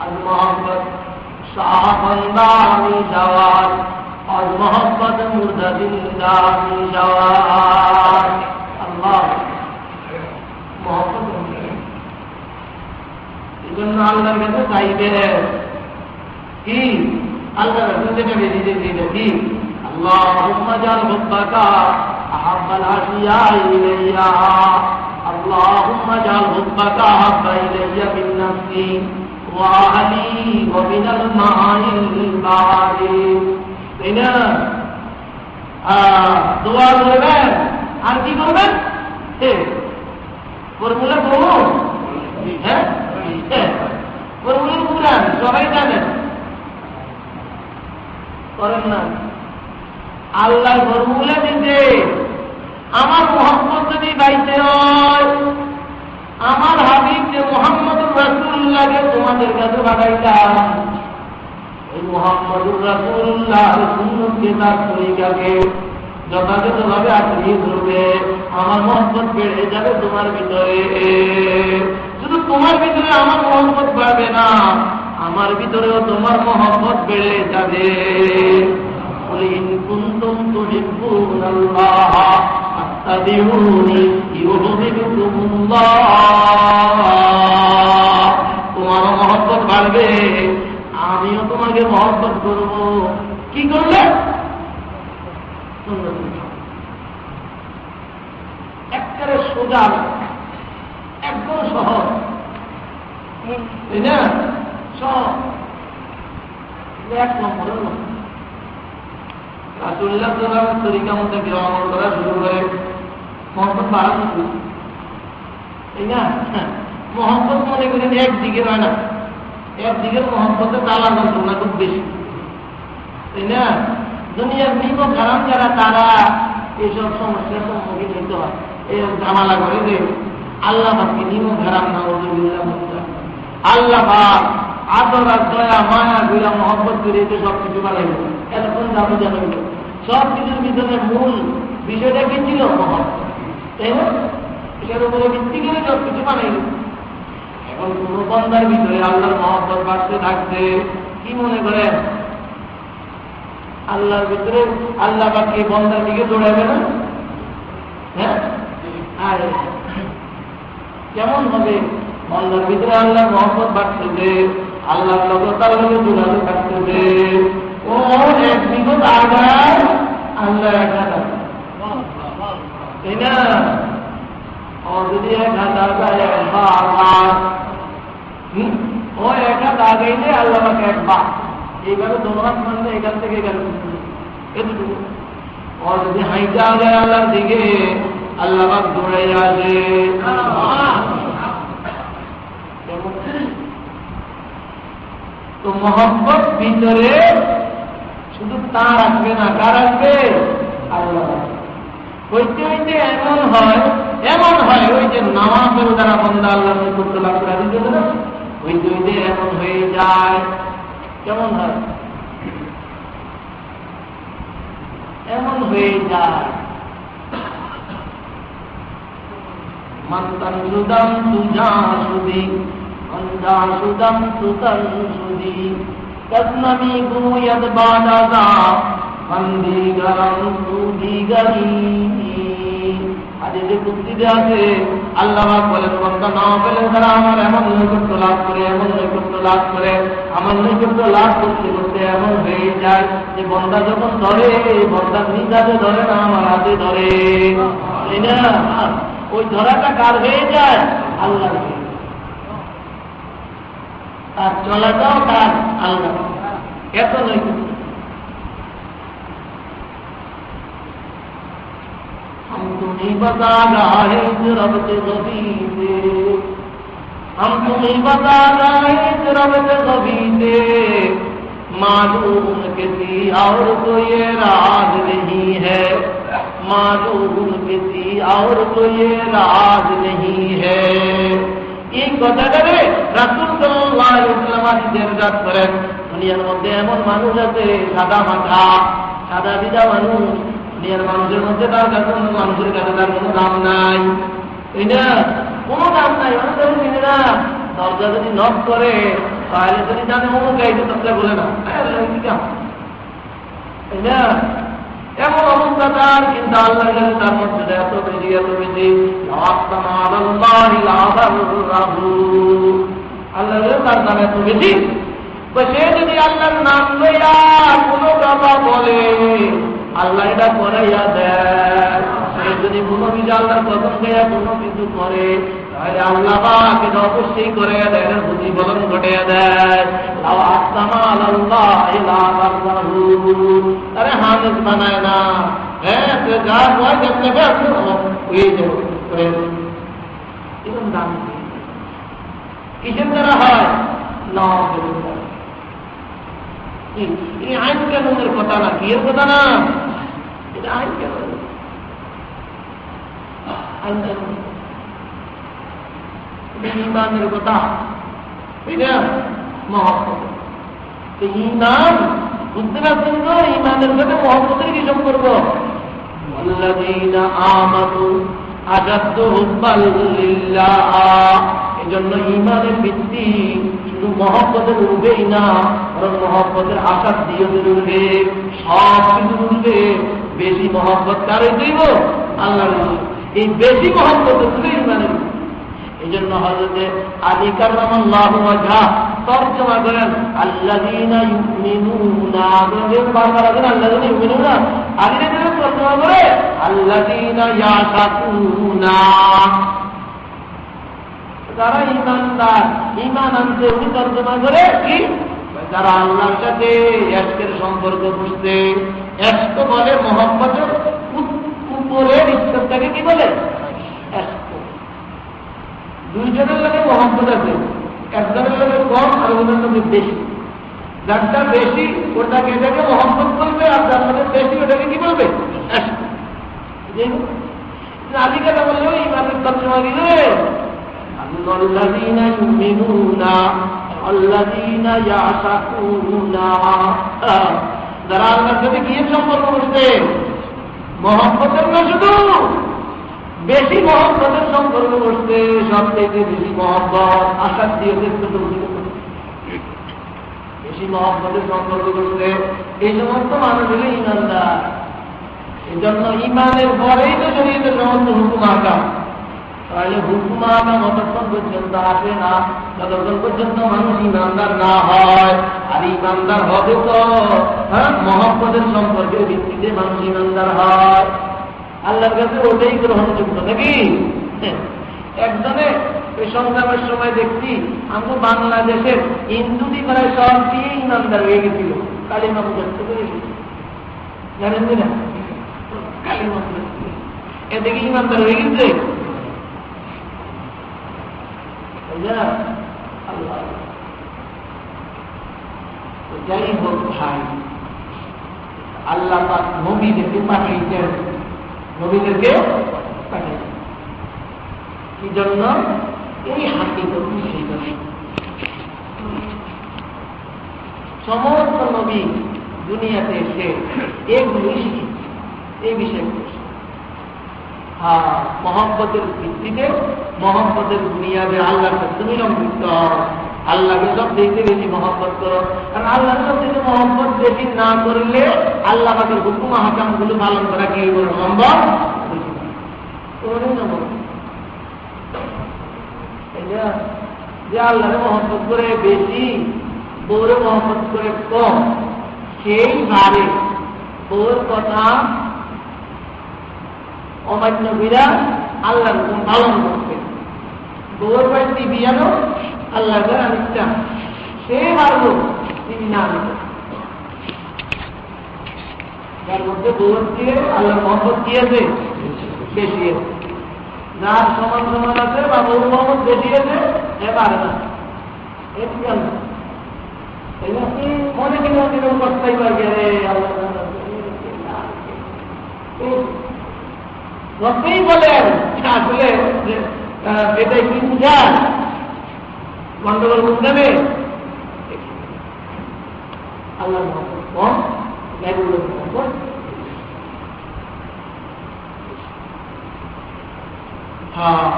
المحبت شاہبندانی جواد المحبت مرددندانی جواد اللہ محبت জন্য আল্লাহর কাছে চাইবে কি? আল্লাহ রাসূল যেটা বেরিয়ে দিয়েছে কি? আল্লাহুম্মা জাল হুব্বাকা আহাব্বাল আশিয়া ইলাইয়া আল্লাহুম্মা জাল হুব্বাকা আহাব্বা ইলাইয়া মিন নাফসি ওয়া আহলি ওয়া মিনাল মাআনিল বাদি। তাই না? দোয়া করবেন আর কি করবেন? ফর্মুলা বলুন। হ্যাঁ, সবাই জানেন, করেন না। আল্লাহ ফর্মুলা দিতে আমার মোহাম্মদ যদি বাইতে হয়, আমার হাবিব যে মোহাম্মদুর রাসূলুল্লাহকে তোমাদের কাছে পাঠাইতাম, ওই মোহাম্মদুর রাসূলুল্লাহর সুন্নতকে তার তরিকাকে যথাযথভাবে আঁকড়িয়ে ধরবে, আমার মোহাম্মদ বেড়ে যাবে তোমার ভিতরে। শুধু তোমার ভিতরে আমার মোহাম্মদ বাড়বে না, আমার ভিতরেও তোমার মোহাম্মদ বেড়ে যাবে। কুল ইন কুনতুম তুহিব্বুনাল্লাহ ফাত্তাবিউনি ইউহিব্বুকুমুল্লাহ। তোমার মোহাম্মদ বাড়বে, আমিও তোমাকে মোহাম্মদ করব। কি করলে? একেবারে সোজা, একদম সহজ, তাই না? সহজ। এক নম্বরের রাসূলুল্লাহ সাল্লাল্লাহু আলাইহি তরিকা মতো কেউ আমল করা শুরু করে মহব্বত বাড়ানো শুরু, তাই না? মহব্বত মনে করেন একদিকে হয় না, একদিকের মহব্বতে তালা যন্ত্রণা খুব বেশি, তাই না? দুনিয়ার বিপদ হারাম যারা, তারা এইসব সমস্যার সম্মুখীন হইতে হয়। এই ঝামেলা করে যে আল্লাহ পাককে নিমক হারাম না, আল্লাহ পাক আদর আর দয়া মায়া গুলা মহব্বত করে সব কিছু বানাই এতক্ষণ যাবো জানো। সব কিছুর ভিতরে মূল বিষয়টা কি ছিল? মহব্বত, তাই না? এটার উপরে ভিত্তি করে সব কিছু বানাই। এখন কোন বন্দার ভিতরে আল্লাহর মহব্বত বাড়তে থাকছে, কি মনে করেন? আল্লাহর ভিতরে আল্লাহ পাককে বন্দার দিকে দৌড়াবে না? হ্যাঁ, আর কেমন হবে? বন্দার ভিতরে আল্লাহ মহব্বত বাড়তেছে, আল্লাহর লোক তার লোকে জোড়াতে থাকতেছে। ও এক বিগত আগায় আল্লাহ 1000, তাই না? ও যদি 1000 ও 1000 আগাইলে আল্লাহ পাকে একবার এইভাবে দোলনাথ মানলে এখান থেকে গেল এতটুকু। ও যদি হাইটা যায় আল্লাহর দিকে, আল্লাহ পাক দৌড়াই আসে। তো মহব্বত ভিতরে শুধু তার আসবে না, কার আসবে? আল্লাহ। হইতে হইতে এমন হয় ওই যে নামাজের দ্বারা বন্দা আল্লাহ নৈকট্য লাভ করা দিতে না, হইতে হইতে এমন হয়ে যায়। কেমন হয়? এমন হয়ে যায় মন্তান সুদম তুজা সুদি অন্দা সুদম সুতন সুদি কদনমি গুয়দ বাদাদা বন্দি গরম সুদি গরি। হাদিসে কুদসিতে আছে আল্লাহ পাক বলেন, বান্দা নাও পেলে তারা আমার এমন নৈকট্য লাভ করে, এমন নৈকট্য লাভ করে, আমার নৈকট্য লাভ করতে করতে এমন হয়ে যায় যে বন্দা যখন ধরে, বন্দা নিজ হাতে ধরে না, আমার হাতে ধরে, তাই না? ওই ধরাটা কার হয়ে যায়? আল্লাহ। তার চলাটাও কার? আল্লাহ। এত নৈকট্য। हम तुम्हें बता रहे रब के गरीबे हम तुम्हें बता रहे रब से कभी से मालूम किसी और को ये राज नहीं है, मालूम किसी और को ये राज नहीं है। এই কথাটারে রাসূল সাল্লাল্লাহু আলাইহি ওয়াসাল্লাম ইরশাদ করেন, দুনিয়ার মধ্যে এমন মানুষ আছে সাদা মাথা সাদা বিদা মানুষ, দুনিয়ার মানুষের মধ্যে তার কাছে মানুষের কাছে তার কোনো দাম নাই, তাই না? কোনো দাম নাই। অনেক চিনে না, দরজা যদি নক করে তাহলে যদি জানে অমুক গাইতে দরজা বলে না, তাই না? এমন অবস্থা তার, কিন্তু আল্লাহর কাছে তার মধ্যে এত বেশি এত বেশি আল্লাহ তার নাম এত বেশি। সে যদি আল্লাহর নাম লইয়া কোনো কথা বলে আল্লাহ এটা করাইয়া দেয়। সে যদি কোনো কিছু আল্লাহর কসম খেয়ে কোনো কিছু করে তাহলে আল্লাহ পাক এটা অবশ্যই করে দেয়, প্রতিফলন ঘটিয়ে দেয়। আরে হামেদ বানায় না, হ্যাঁ যা হয় দেখলে দাম কিসের দ্বারা হয় না, এই আইন কানুনের কথা না, কি এর কথা না, এটা আইন কানুন, আইন কানুন ইমানের কথা, এটা মহব্বত। ইমান বুঝতে পারছেন তো, ইমানের সাথে মহব্বতের কি সম্পর্ক? আল্লাযীনা আমানু আশাদ্দু হুব্বান লিল্লাহ। এজন্য ইমানের ভিত্তি শুধু মহব্বতের উঠবেই না, বরং মহব্বতের আশা দিয়ে উঠবে, সব কিছু উঠবে। বেশি মহব্বত কার হইব? আল্লাহর। এই বেশি মহব্বত উঠবে ইমানের। এই জন্য হযরতে আলী কাররামাল্লাহু ওয়াজহা তরজমা করেন আল্লাযীনা ইউমিনুনা, বারবার আল্লাযীনা ইউমিনুনা, আলীরা তরজমা করে আল্লাযীনা ইয়াশাকুনা, যারা ইমানদার, ইমান আনতে। উনি তর্জমা করে কি, যারা আল্লাহর সাথে এশকের সম্পর্ক বুঝতে। এশক বলে মহব্বতের উপরের স্তরটাকে কি বলে? এশক। দুইজনের লোকে মহব্বত আছে, একজনের লোকে কম আর ওদের লোকে বেশি। যারটা বেশি ওটাকে এটাকে মহব্বত করবে, আর যার মধ্যে বেশি ওটাকে কি বলবে? এশক। আদিকে বললেও ইমানের তর্জমা দিলে الذين يؤمنون الذين يعشقون, যারা আল্লাহর সাথে কি সম্পর্ক করছে? মহব্বতের না, শুধু বেশি মহব্বতের সম্পর্ক করছে। সবথেকে বেশি মহব্বত আশা দিয়ে বেশি মহব্বতের সম্পর্ক করছে। এই সমস্ত মানুষ হলে ইমানদার। এই জন্য ইমানের পরেই তো শরীয়তের সমস্ত হুকুম আকাম। তাহলে হুকুম আকাম যতক্ষণ পর্যন্ত আসে না, ততক্ষণ পর্যন্ত মানুষ ইমানদার না হয়। আর ইমানদার হবে তো মহব্বতের সম্পর্কের ভিত্তিতে মানুষ ইমানদার হয়। আল্লাহর কাছে ওটাই গ্রহণযোগ্য নাকি? একজনে ওই সংগ্রামের সময় দেখছি আমি বাংলাদেশের হিন্দুটি প্রায় সব দিয়ে ইমানদার হয়ে গেছিল, কালিমা মুখস্থ করে জানেন না? কালিমা এতে কি ইমানদার হয়ে গেছে? যাই হোক ভাই, আল্লাহ পাক নবীদেরকে পাঠিয়েছেন, নবীদেরকে পাঠিয়েছেন কি জন্য? এই হাকিকত শিখার। সমস্ত নবী দুনিয়াতে এসে এগুলোই শিখেছে, এই বিষয়গুলো। মহব্বতের ভিত্তিতে, মহব্বতের দুনিয়াতে আল্লাহর সাথে তুমি সম্পৃক্ত হও, আল্লাহকে সব দেখতে বেশি মহব্বত করো। কারণ আল্লাহর সব থেকে মহব্বত বেশি না করলে আল্লাহ পাকের হুকুম হাকাম গুলো পালন করা কি সম্ভব? যে আল্লাহকে মহব্বত করে বেশি, বউরে মহব্বত করে কম, সেই ভাবে বউর কথা অমান্য বিরা আল্লাহর হুকুম পালন করতে। বউর বাড়িতে বিয়ানো আল্লাহ আনিচ্ছা, সে মারল তিনি না আনতে। যার মধ্যে বউর দিয়ে আল্লাহর মহব্বত কি আছে? বেশি আছে। যার সমান সমান আছে বা বউ মহব্বত বেশি আছে, পারে না, মনে কিরকম কষ্টাই পাইবে রবেই বলেন আসলে এটাই কি বুঝায় গন্ডগোল বুঝাবে আল্লাহ কম হ্যাঁ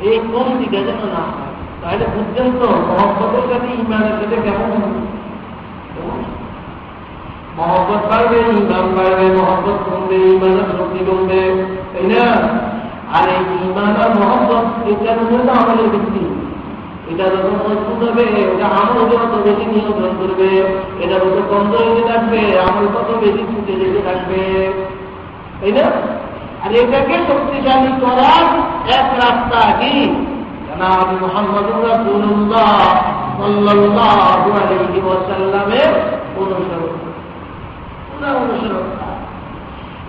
এই কম দিকে যেন না হয় তাহলে বুঝছেন তো মহব্বতের সাথে ইমানের সাথে কেমন মহব্বত বাড়বে ইমান বাড়বে মহব্বত কমবে ইমানের শক্তি কমবে তাই না আর এই ইমান আর মহব্বত এটার জন্য আমাদের ভিত্তি এটা যত মজবুত হবে এটা আমল যত বেশি নিয়ন্ত্রণ করবে এটা যত কমজোর হয়ে থাকবে আমল কত বেশি ছুটে যেতে থাকবে তাই না আর এটাকে শক্তিশালী করার এক রাস্তা কি জনাব মুহাম্মদুর রাসূলুল্লাহ সাল্লাল্লাহু আলাইহি ওয়াসাল্লামের অনুসরণ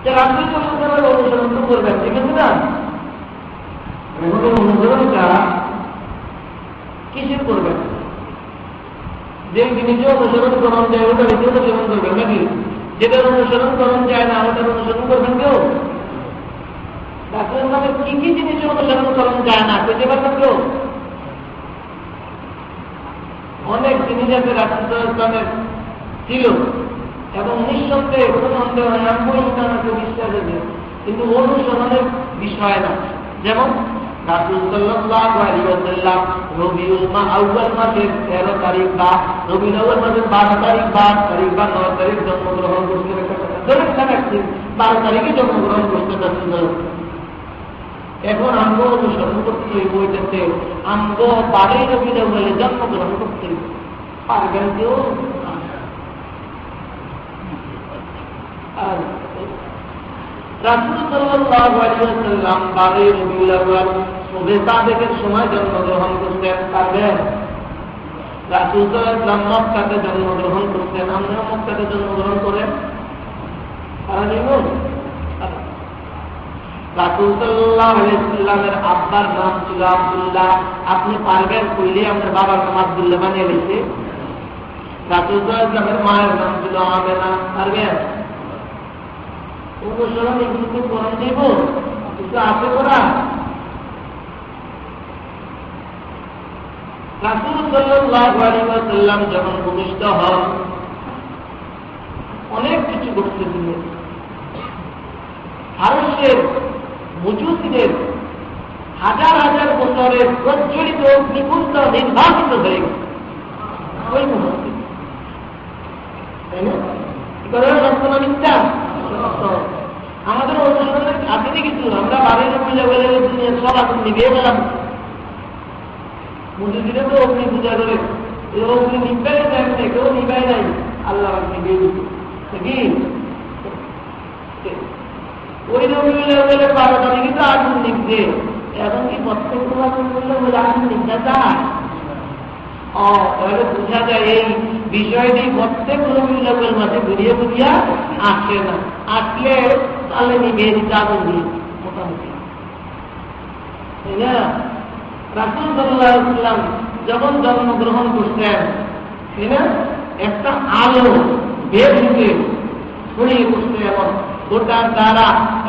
যে রাসূল সাল্লাল্লাহু আলাইহি ওয়াসাল্লামের অনুসরণ করবেন ঠিক আছে না অনুসরণটা কিসের করবেন যে জিনিসের অনুসরণ করণ যায় ওটা নিজে অনুসরণ করবেন নাকি যেটার অনুসরণ করণ যায় না ওটার অনুসরণ করবেন কেউ রাসূলের নামে কি কি জিনিসের অনুসরণ করণ যায় না পেতে পারবেন কেউ অনেক জিনিস আছে রাসূলের ছিল এবং নিঃসন্দেহে কোনো সন্দেহ হয় না আমাকে বিশ্বাস আছে কিন্তু অনুসরণের বিষয় না যেমন রাসূল সাল্লাল্লাহু আলাইহি ওয়াসাল্লাম রবিউল আউয়াল মাসের 13 তারিখ বা রবিউল আউয়াল মাসের 12 তারিখ বা 9 তারিখ জন্মগ্রহণ করতে ধরে রাখছি 12 তারিখে জন্মগ্রহণ করতে যাচ্ছিল এখন আমরা অনুসরণ করতে হইব ওইটাতে আমরা 12 রবিউল আউয়ালে জন্মগ্রহণ করতে পারবেন কেউ আর রাসূল সাল্লাল্লাহু আলাইহি ওয়াসাল্লাম 12 রবিউল আউয়াল সুবহে সাদেকের সময় জন্মগ্রহণ করতেন পারবেন রাসূল সাল্লাল্লাহু আলাইহি ওয়াসাল্লাম মক্কাতে জন্মগ্রহণ করতেন আমরা মক্কাতে জন্মগ্রহণ করেন পারবেন রাসূল সাল্লাল্লাহু আলাইহি ওয়াসাল্লামের আব্বার নাম ছিল আব্দুল্লাহ আপনি পারবেন কইলে আমার বাবার নাম আব্দুল্লাহ বানিয়ে দিয়েছে রাসূল সাল্লাল্লাহু আলাইহি ওয়াসাল্লামের মায়ের নাম ছিল আমেনা পারবেন অনুসরণ এগুলোকে করণ দেব কিছু আছে করা রাসূল সাল্লাল্লাহু আলাইহি ওয়াসাল্লাম যখন ভূমিষ্ঠ হন অনেক কিছু ঘটতে দিল ভারতের মজুসিদের হাজার হাজার বছরের প্রজ্বলিত নিকুঞ্জ নির্বাচিত হয়ে গেছে ওই মুহূর্তে তাই না সত্যনা মিথ্যা আমাদের অনুসরণের আপনি কিছু আমরা বাড়ির পূজা বলে সব আপনি নিভিয়ে গেলাম মজুদিরে তো অগ্নি পূজা করে অগ্নি নিবাই যায় না কেউ নিবাই নাই আল্লাহ নিভিয়ে দিত কি ওই রবিউল 12 তারিখে তো আগুন নিভছে এখন কি প্রত্যেক আগুন করলে বলে আগুন নিভা যায় তাহলে বোঝা যায় এই বিষয়টি প্রত্যেক রবিউল আউয়াল মাসে ঘুরিয়ে ঘুরিয়া আসে না আসলে তাহলে নিভিয়ে দিতে আগুন দিয়ে মোটামুটি তাই না রাসূল সাল্লাল্লাহু আলাইহি ওয়াসাল্লাম যখন জন্মগ্রহণ করতেন তাই না একটা আলো বের হয়ে ছড়িয়ে পড়ছে এবং গোটার দ্বারা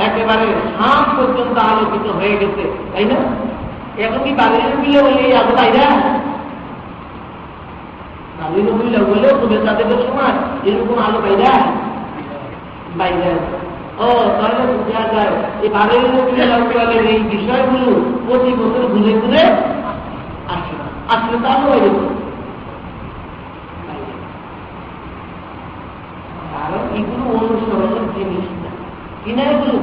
একেবারে শাম পর্যন্ত আলোকিত হয়ে গেছে তাই না এখন কি বাড়ির মিলে বলে এই আলো বাইরে বাড়ির মিলে বলেও তবে তাদের সময় এরকম আলো বাইরে বাইরে তাহলে বোঝা যায় এই বাড়ির মিলে এই বিষয়গুলো প্রতি বছর ঘুরে ঘুরে আসে না আসলে তো আলো হয়ে কারণ এগুলো অনুসরণের জিনিস না কিনা এগুলো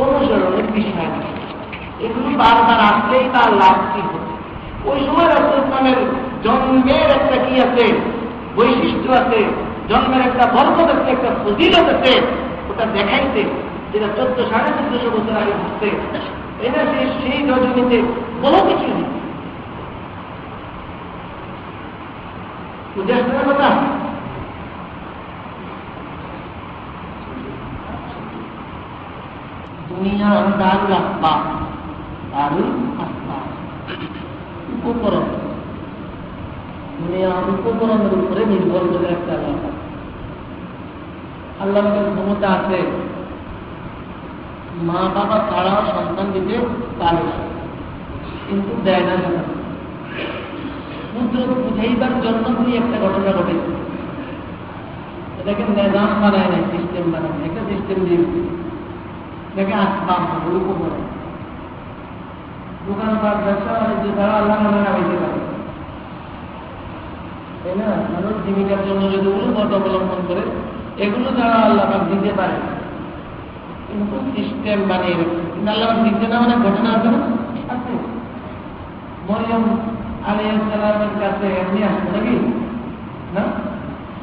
অনুসরণের বিষয় না এগুলো বারবার আসলেই তার লাভ কি হবে ওই সময় রাসূলের জন্মের একটা কি আছে বৈশিষ্ট্য আছে জন্মের একটা বরকত আছে একটা ফজিলত আছে ওটা দেখাইতে যেটা 1400-1450 বছর আগে ঘটছে এটা সেই রজনীতে কোনো কিছু নেই বুঝে আসতে কথা দুনিয়া দারুল আসবাব দারুল আসবাব উপকরণ, দুনিয়া উপকরণের উপরে নির্ভর করে একটা এলাকা। আল্লাহর ক্ষমতা আছে, মা বাবা ছাড়া সন্তান দিতে পারে, কিন্তু দেয় না। কুদরত বুঝাইবার জন্য তুমি একটা ঘটনা ঘটেছে, এটাকে নিজাম বানায় নাই, সিস্টেম বানায়, একটা সিস্টেম দিয়ে এটাকে আসবাব উপকরণ। দোকানপাট ব্যবসা বাণিজ্য ছাড়া আল্লাহ নামে হইতে পারে, তাই না? মানুষ জীবিকার জন্য যেগুলো পথ অবলম্বন করে এগুলো ছাড়া আল্লাহ দিতে পারে, কিন্তু সিস্টেম বানিয়ে রেখেছে। কিন্তু আল্লাহ দিতে না অনেক ঘটনা আছে না, আছে। মরিয়ম আলাইহিস সালামের কাছে এমনি আসবে নাকি না?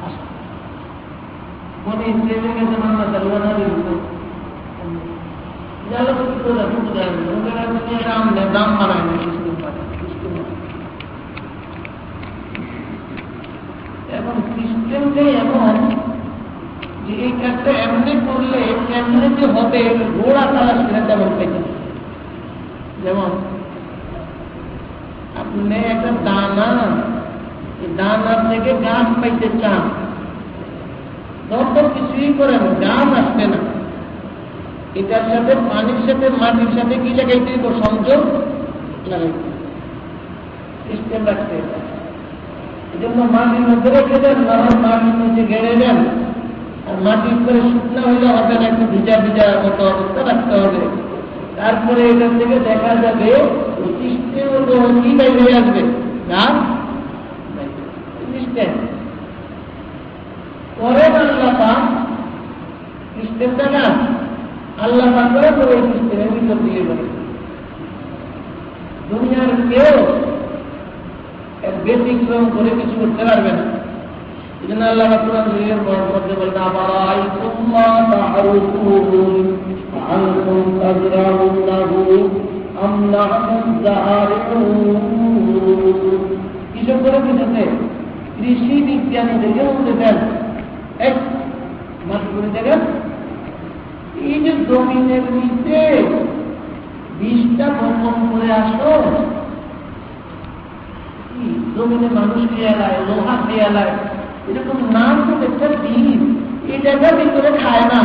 আসবে। কোন ইসরায়েলের কাছে মামলা চালু না দিতে দাম বানায় না, এবং সিস্টেমটাই এমন যে এই কাজটা এমনি করলে এমনি যে হবে ঘোড়া তারা সেটা তেমন পেতে। যেমন আপনি একটা দানা থেকে গাছ পাইতে চান, যত কিছুই করেন গাছ আসবে না। এটার সাথে পানির সাথে মাটির সাথে কি লাগাইতে দিব? সংযোগ লাগাইতে, সিস্টেম রাখতে। এই জন্য মাটির মধ্যে রেখে দেন, মাটির মধ্যে গেড়ে দেন, আর মাটির উপরে শুকনো হইলে হবে না, একটু ভিজা ভিজা মতো অবস্থা রাখতে হবে। তারপরে এটার থেকে দেখা যাবে সিস্টেম কি বাইরে আসবে, গাছ সিস্টেম করেন আল্লাহ পাক, সিস্টেমটা না আল্লাহ পাক করে তো এই সিস্টেমের ভিতর দিয়ে যাবে। দুনিয়ার কেউ ব্যতিক্রম করে কিছু করতে পারবে না। এই জন্য আল্লাহ কোরআন শরীফের মধ্যে বলেন, আফারাআইতুম মা তা'রুকুন আনতুম তাজরাউনাহু আম নাহনু যারিউন। কিসব করে বুঝেছে? কৃষি বিজ্ঞানীদেরকে বলতেছেন, এক মাটি করে দেখেন, এই যে জমিনের নিচে 20টা বপন করে আসো, জমিনে মানুষ খেয়ালায়, লোহা খেয়ালায়, এরকম নাম তো একটা বীজ, এই জায়গার ভিতরে খায় না,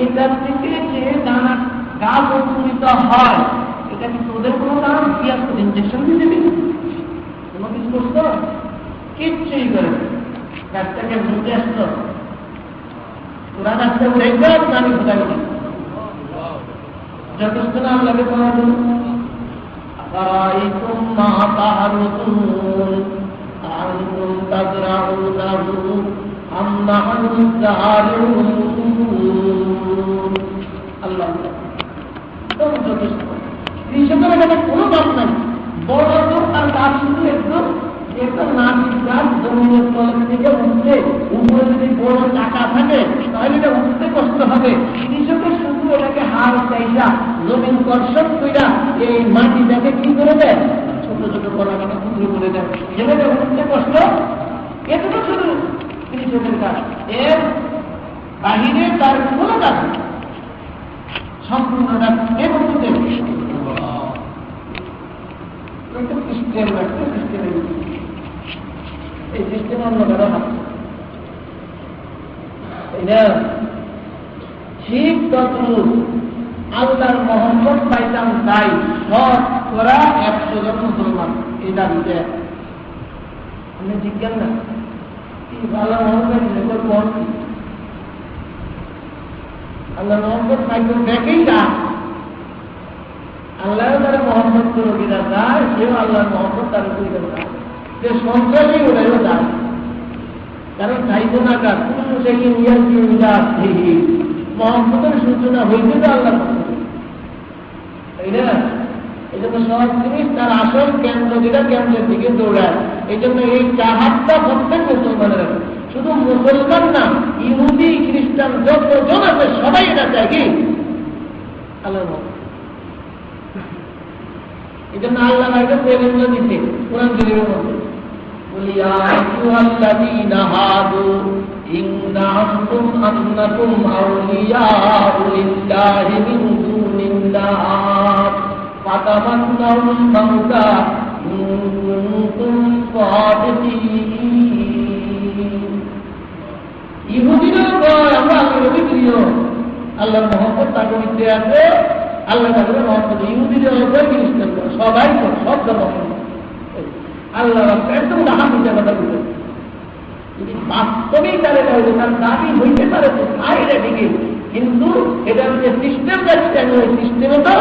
এটার থেকে যে দানা গাছ অঙ্কুরিত হয়, এটা কিন্তু ওদের কোনো দাম কি আসতো? ইঞ্জেকশন দিয়ে দেবে, কোনো কিছু করতো কিচ্ছুই করে। গাছটাকে বুঝতে আসতো, ওরা গাছটা উড়ে গেল, আমি কোথায় গেছি যথেষ্ট না আল্লাহকে পাওয়ার জন্য। আফারাআইতুম মা তা'রুকুন আনতুম তাজরাউনাহু আম নাহনু যারিউন। আল্লাহ যথেষ্ট। কৃষকের এখানে কোনো কাজ নাই, বড় আর তার শুধু একটা নাচির গাছ জমিনের তলের থেকে উঠতে, উপরে যদি বড় টাকা থাকে তাহলে এটা উঠতে কষ্ট হবে। কৃষকের শুধু এটাকে হার চাইরা জমিন কর্ষণ কইরা এই মাটিটাকে কি করে দেয়? ছোট ছোট কলাকাটা ক্ষুদ্র করে দেয়, যেটা উঠতে কষ্ট। এটুকু শুধু কৃষকের কাজ, এর বাহিরে তার কোনো কাজ সম্পূর্ণটা এ বলতে সিস্টেম রাখতে, সিস্টেমের এই সিস্টেম অন্য কারো হাত। ঠিক তদ্রূপ আল্লাহর মহব্বত পাইতাম, তাই সব করা 100 জন মুসলমান এই দাবিতে। আপনি জিজ্ঞান না কি আল্লাহ মহব্বত কোন আল্লাহ মহব্বত পাইতাম দেখেই না, আল্লাহ তারা মহব্বত করে কিনা যায়, সেও আল্লাহর মহব্বত তার উপরে না, যে সন্ত্রাসী ওটাইও যায়। কারণ চাইব না কার মহব্বতের সূচনা হইতে তো আল্লাহ, তাই না? এই জন্য সব জিনিস তার আসল কেন্দ্র যেটা কেন্দ্রের দিকে দৌড়ায়। এই জন্য এই চাহাতটা প্রত্যেক মুসলমানের আছে, শুধু মুসলমান না, ইহুদি খ্রিস্টান যতজন আছে সবাই এটা চায় কি আল্লাহ। এই জন্য আল্লাহ একটা প্রেরণা দিতে কোরআন শরীফের মধ্যে, قل يا أيها الذين هادوا إن زعمتم أنكم أولياء لله من دون الناس فتمنوا الموت ইহুদিরা কয় আমরা আল্লাহর প্রিয়, আল্লাহর মহব্বত তার মধ্যে আছে, আল্লাহ তাদের মহব্বত। ইহুদিরা কয় খ্রিস্টান কয়, সবাই কয়, সব ধর্ম আল্লাহ একদম রাহাত হিসাবে কথা বলে। যদি বাস্তবেই তারা কাছে তার দাবি হইতে পারে তো বাইরে দিকে, কিন্তু এটা যে সিস্টেম যাচ্ছে ওই সিস্টেমে তো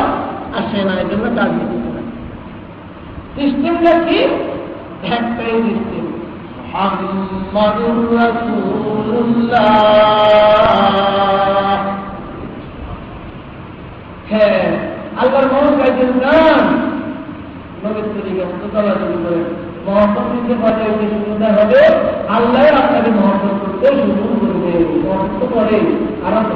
আসে না, এই জন্য কাজ দিতে পারে। সিস্টেমটা কি? একটাই সিস্টেম, মুহাম্মাদুর রাসূলুল্লাহ। হ্যাঁ, আল্লাহর মহব্বত গাইছেন গান, নবীর তরিকা মতো চলা শুরু করে মহব্বত দিতে পারে। সুবিধা হবে আল্লাহ আপনাকে মহব্বত করতে শুরু করবে, মহব্বত করে আরম্ভ।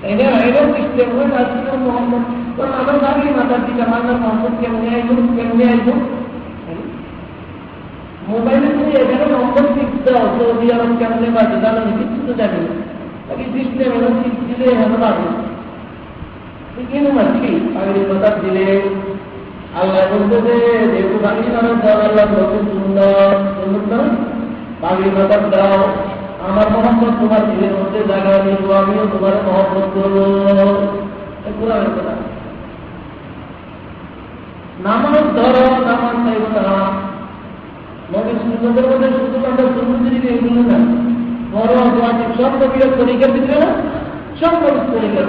এটা সিস্টেম হয়ে যাচ্ছে মহব্বত। কারণ আমার দাবি মাতার দিকে আমার মহব্বত কেমনে আইব মোবাইলে তুমি এখানে নম্বর শিখতে দাও, সৌদি আরব কেমনে বাজে জানো কিছু তো জানি না। সিস্টেম এরকম শিখ দিলে এখানে বাজে পাগড়ি কথা দিলে আল্লাহ বলতে যেহেতু পাগড়ি মাথার দাও, আল্লাহ নতুন সুন্দর পাগড়ি মাথার দাও, আমার মহব্বত তোমার দিলের মধ্যে জায়গা দিব, আমিও তোমার মহব্বত করবো। কোরআনের কথা। নামাজ ধরো, নামাজ চাইব না, নবীর সুন্নতের মধ্যে শুধু আমরা সুন্নতিকে এগুলো না, বড় অপরাধী সব নবীর তরিকা দিতে না, সব নবীর তরিকা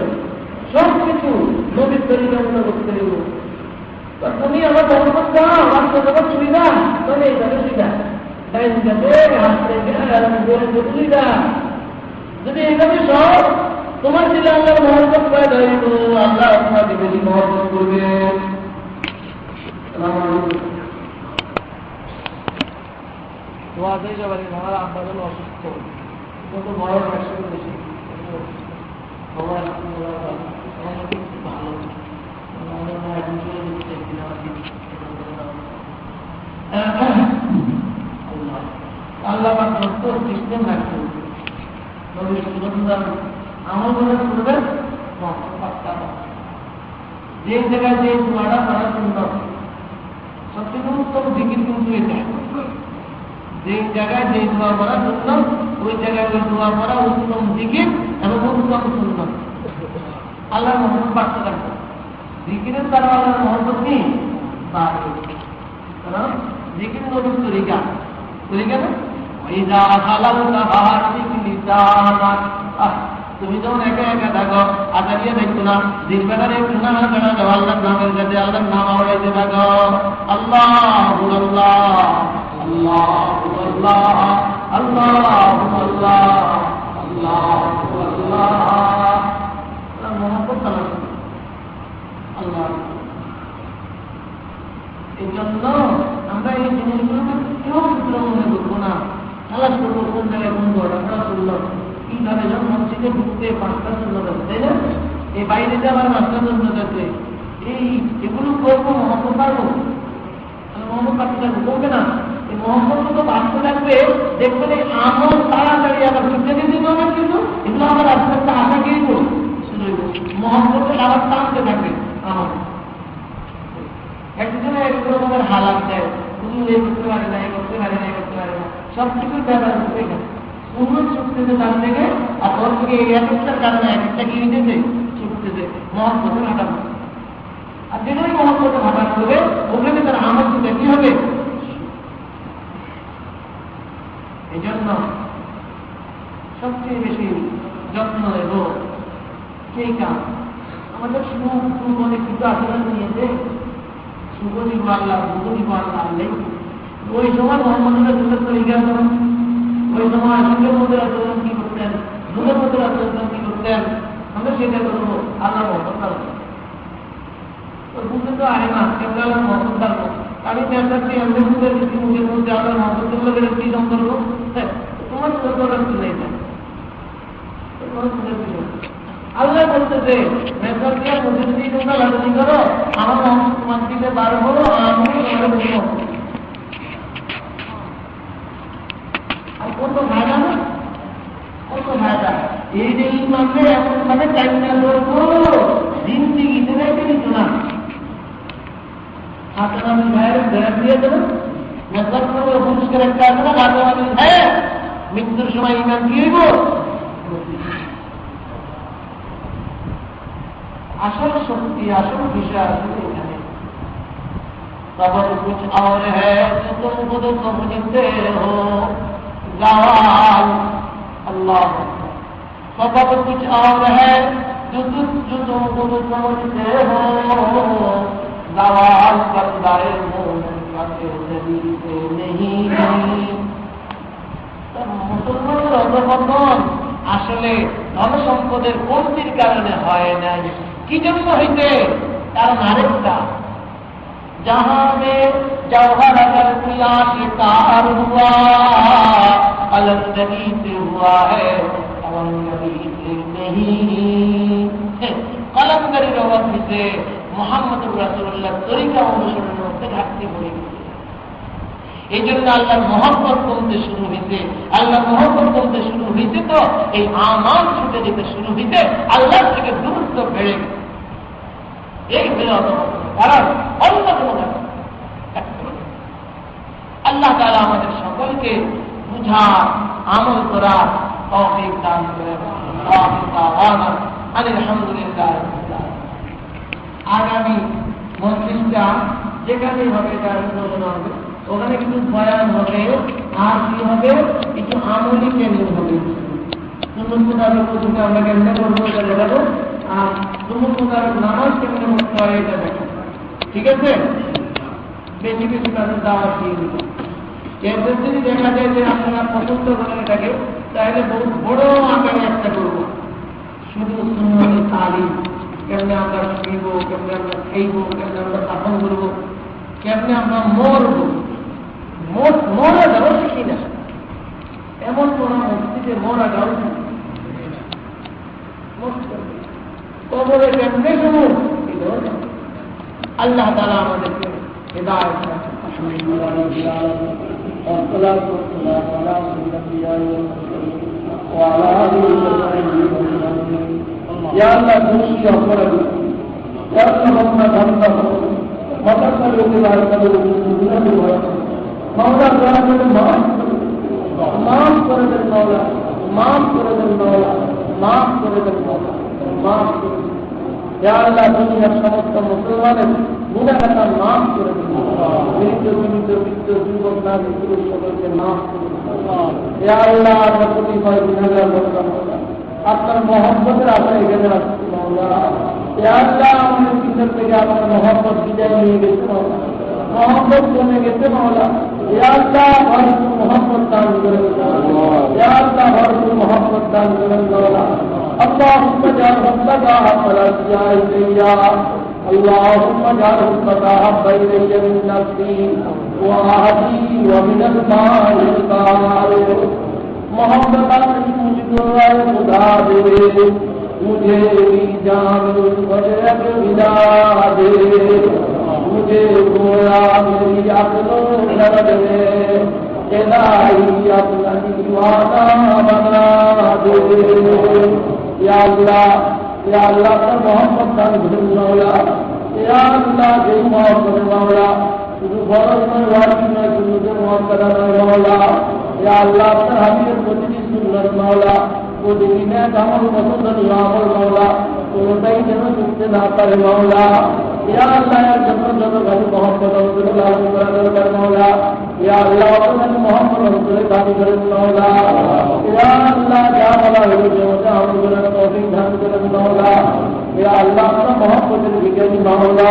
সব কিছু নবীর তরিকা মতো করতে দেব। তুমি আমার মহব্বত দাও, আমার যখন সুবিধা তবে এইভাবে সুবিধা সুবিধা যদি এইভাবে সব তোমার দিলে আল্লাহর মহব্বত পায় দেয়, আল্লাহ আপনাকে বেশি মহব্বত করবে। আমার আব্বা যেন অসুস্থ, কিন্তু বড় একসাথে বেশি সবাই ভালো আল্লাহ সিস্টেম রাখতে আমার মনে করবেন যে জায়গায় যে দোয়াটা করা সুন্দর, সবচেয়ে উত্তম দিকের কিন্তু এটা যে জায়গায় যে দোয়া করা সুন্দর, ওই জায়গায় ওই দোয়া করা উত্তম দিকের এবং উত্তম সুন্দর। আল্লাহর মহব্বত বাড়তে থাকবে, জিকিরের দ্বারা আল্লাহর মহব্বত নেই বাড়বে। কারণ জিকির নবীর তরিকা না, তুমি যখন একা একা থাকো আচারিয়া দেখতো না, দিনবেলার একটু না বেড়া যাও আল্লাহর নামের কাছে, আল্লাহর নাম আওড়াইতে থাকো, আল্লাহ আল্লাহ আল্লাহ আল্লাহ আল্লাহ আল্লাহ আল্লাহ মহব্বত আল্লাহ। এই জন্য আমরা এই জিনিসগুলোকে কেউ সূত্র মনে করবো না, তালাশ করবো কোন জায়গায় কোন ঘটনা শুনলাম, কিভাবে যখন মসজিদে ঢুকতে 5টা সুন্নত আছে, তাই না? এই বাইরে যাবার 5টা সুন্নত আছে, এগুলো করবো মহব্বত পারবো, মহব্বত পারতে থাকবো, করবে না। এই মহব্বত তো বাড়তে থাকবে, দেখবেন এই আমল তাড়াতাড়ি আবার ছুটে দিতে হবে, কিন্তু এগুলো আমার আস্তে আস্তে আশা গিয়ে করবো মহব্বতের আবার টানতে থাকবে আমার একজনে এক রকমের হালাত দেয়, তুমি এই করতে পারে না, এই করতে পারে না, এই করতে পারে না, সব কিছুর ব্যাপার হচ্ছে উন্নত ছুটতেছে তার থেকে, আর ওর থেকে এই একটার কারণে একটা কি দিতেছে ছুটতেছে মহব্বতের হাঁটানো। আর যেখানে মহব্বতের হাঁটানো হবে ওখানে তার আমার চিন্তা কি হবে। এই জন্য সবচেয়ে বেশি যত্ন নেব সেই কাজ। আমাদের সুখ অনেক কিছু আচরণ নিয়েছে, শুভ দিব আল্লাহ, বুধ দিব আল্লাহ আল্লাহ। ওই সময় মোহাম্মদের দুধের তরিকা করুন, ওই সময় সুখের মধ্যে আচরণ কি করতেন, দুধের মধ্যে আচরণ কি করতেন, আমরা সেটা করবো আল্লাহ মহব্বত। বুঝতে তো আয় না কেমন আল্লাহ মহব্বত থাকবো, আমি চেষ্টাচ্ছি আমাদের বুঝতে মুখের মধ্যে আল্লাহ মহব্বত করলে গেলে কি সম্পর্ক, তোমার দরকার নেই আল্লাহ বলতেছে মেসর দিয়ে মুখে যদি তোমরা লাগানি করো, আমার মহব্বত তোমার দিকে বার হলো, আমি আর কত ফায়দা না, কত ফায়দা। এই যে মানে এমন ভাবে চাইনা করবো জিন্দিগিতে রেখে দিত না, ডাইরেক্ট ধরে দিয়ে দেবেন মেসেজ করবে পুরস্কার একটা আছে না গাছাবাড়ি হ্যাঁ মৃত্যুর সময় ইমান কি হইব আসল শক্তি আসল বিষয় আসলে এখানে खबर कुछ और है जो तुम खुद समझते हो जवाल अल्लाह खबर कुछ और है जो तुम खुद समझते हो जवाल करदाए मोमिन का तेरी से नहीं মুসলমানের অধঃপতন আসলে ধন সম্পদের কমতির কারণে হয় নাই কি জন্য হইতে কারণ আরেকটা जहां में जौहर अगर कोई आशिकार हुआ अलग नबी से हुआ है कलम नबी से नहीं कलम नबी रवि से मोहम्मद रसूलुल्लाह तरीका অনুসরণ করতে ঘাটতি পড়ে গেছে এই জন্য আল্লাহর মহব্বত কমতে শুরু হয়েছে আল্লাহর মহব্বত কমতে শুরু হয়েছে তো এই আমাল ছুটে যেতে শুরু হয়েছে আল্লাহ থেকে দূরত্ব বেড়ে গেছে এই বিরত কারণ অন্য কোনো আল্লাহ তাআলা আমাদের সকলকে বুঝা আমল করা তৌফিক দান করেন আলহামদুলিল্লাহ আগামী মজলিসটা যেখানে হবে যার ঘোষণা হবে ওখানে কিছু বয়ান হবে আর কি হবে কিছু আমলি ট্রেনিং হবে সুন্নত মোতাবেক ওজুকে আমরা কেমনে করবো এটা দেখাবো আর সুন্নত মোতাবেক নামাজ কেমনে পড়তে হয় এটা দেখাবো ঠিক আছে বেশি বেশি তাদের দাওয়াত দিয়ে দিল এরপর যদি দেখা যায় যে আপনারা পছন্দ করেন এটাকে তাহলে বহু বড় আকারে একটা করবো শুধু সুন্নতি তালিম কেমনে আমরা শুইব কেমনে আমরা খাইব কেমনে আমরা দাফন করবো কেমনে আমরা মরবো মরা যাও শিখি না এমন কোন মসজিদে মরা যাও কবরে কেমনে শুরু আল্লাহ তাআলা আমাদেরকে হিদায়াত والصلاة والسلام على سيد الأنبياء والمرسلين وعلى آله وصحبه أجمعين يا الله دوشي أفرد يا الله ربنا ذنبه وتقبل بذلك الذنوب مولا برحمة মাফ করে দেন মাওলা মাফ করে দেন মাওলা মাফ করে দেন মাওলা মাফ করে দেন ইয়া আল্লাহ দুনিয়ার সমস্ত মুসলমানের গুনাহটা মাফ করে দিন মৃত যুবক না মৃত্যু সকলকে মাফ করে দিন ইয়া আল্লাহ আমরা প্রতিবার গুনাহগার বলতাম আপনার মহব্বতের আশায় এখানে রাখছি মাওলা ইয়া আল্লাহ আমাদের ভিতর থেকে আপনার মহব্বত বিদায় নিয়ে গেছে মাওলা মহব্বত কমে গেছে মাওলা ইয়া আল্লাহ ভরপুর মহব্বত দান করেন ইয়া আল্লাহ ভরপুর মহব্বত দান করেন মাওলা اللهم اجعل حبك ولا تجعل اللهم اجعل حبك إلي من نفسي وأهلي ومن المال البارد محبت मुझको खुदा दे मुझे जान वजह विदा दे मुझे गोया मेरी अकलों दर्द में इलाही अपना दीवाना बना दे या अल्लाह अपना मोहम्मद दान करें मौला या अल्लाह जे मोहब्बत मौला শুধু ফরজ নয় ওয়াজিব নয় সুন্নতের মর্যাদা নয় মওলা ইয়া আল্লাহ আপনার হাবিবের প্রতিটি সুন্নাত মওলা প্রতিটি নেক আমল পছন্দনীয় আমল মওলা কোনটাই যেন চুকতে না পারে মওলা ইয়া আল্লাহ এর জন্য যতখানি মহব্বত অন্তরে লালন করা দরকার মওলা ইয়া আল্লাহ অতখানি মহব্বত অন্তরে দাবি করেন মওলা ইয়া আল্লাহ যা বলা হলো যেমন আমল করার তৌফিক দান করেন মওলা ইয়া আল্লাহ আপনার মহব্বতের বিজ্ঞানী মওলা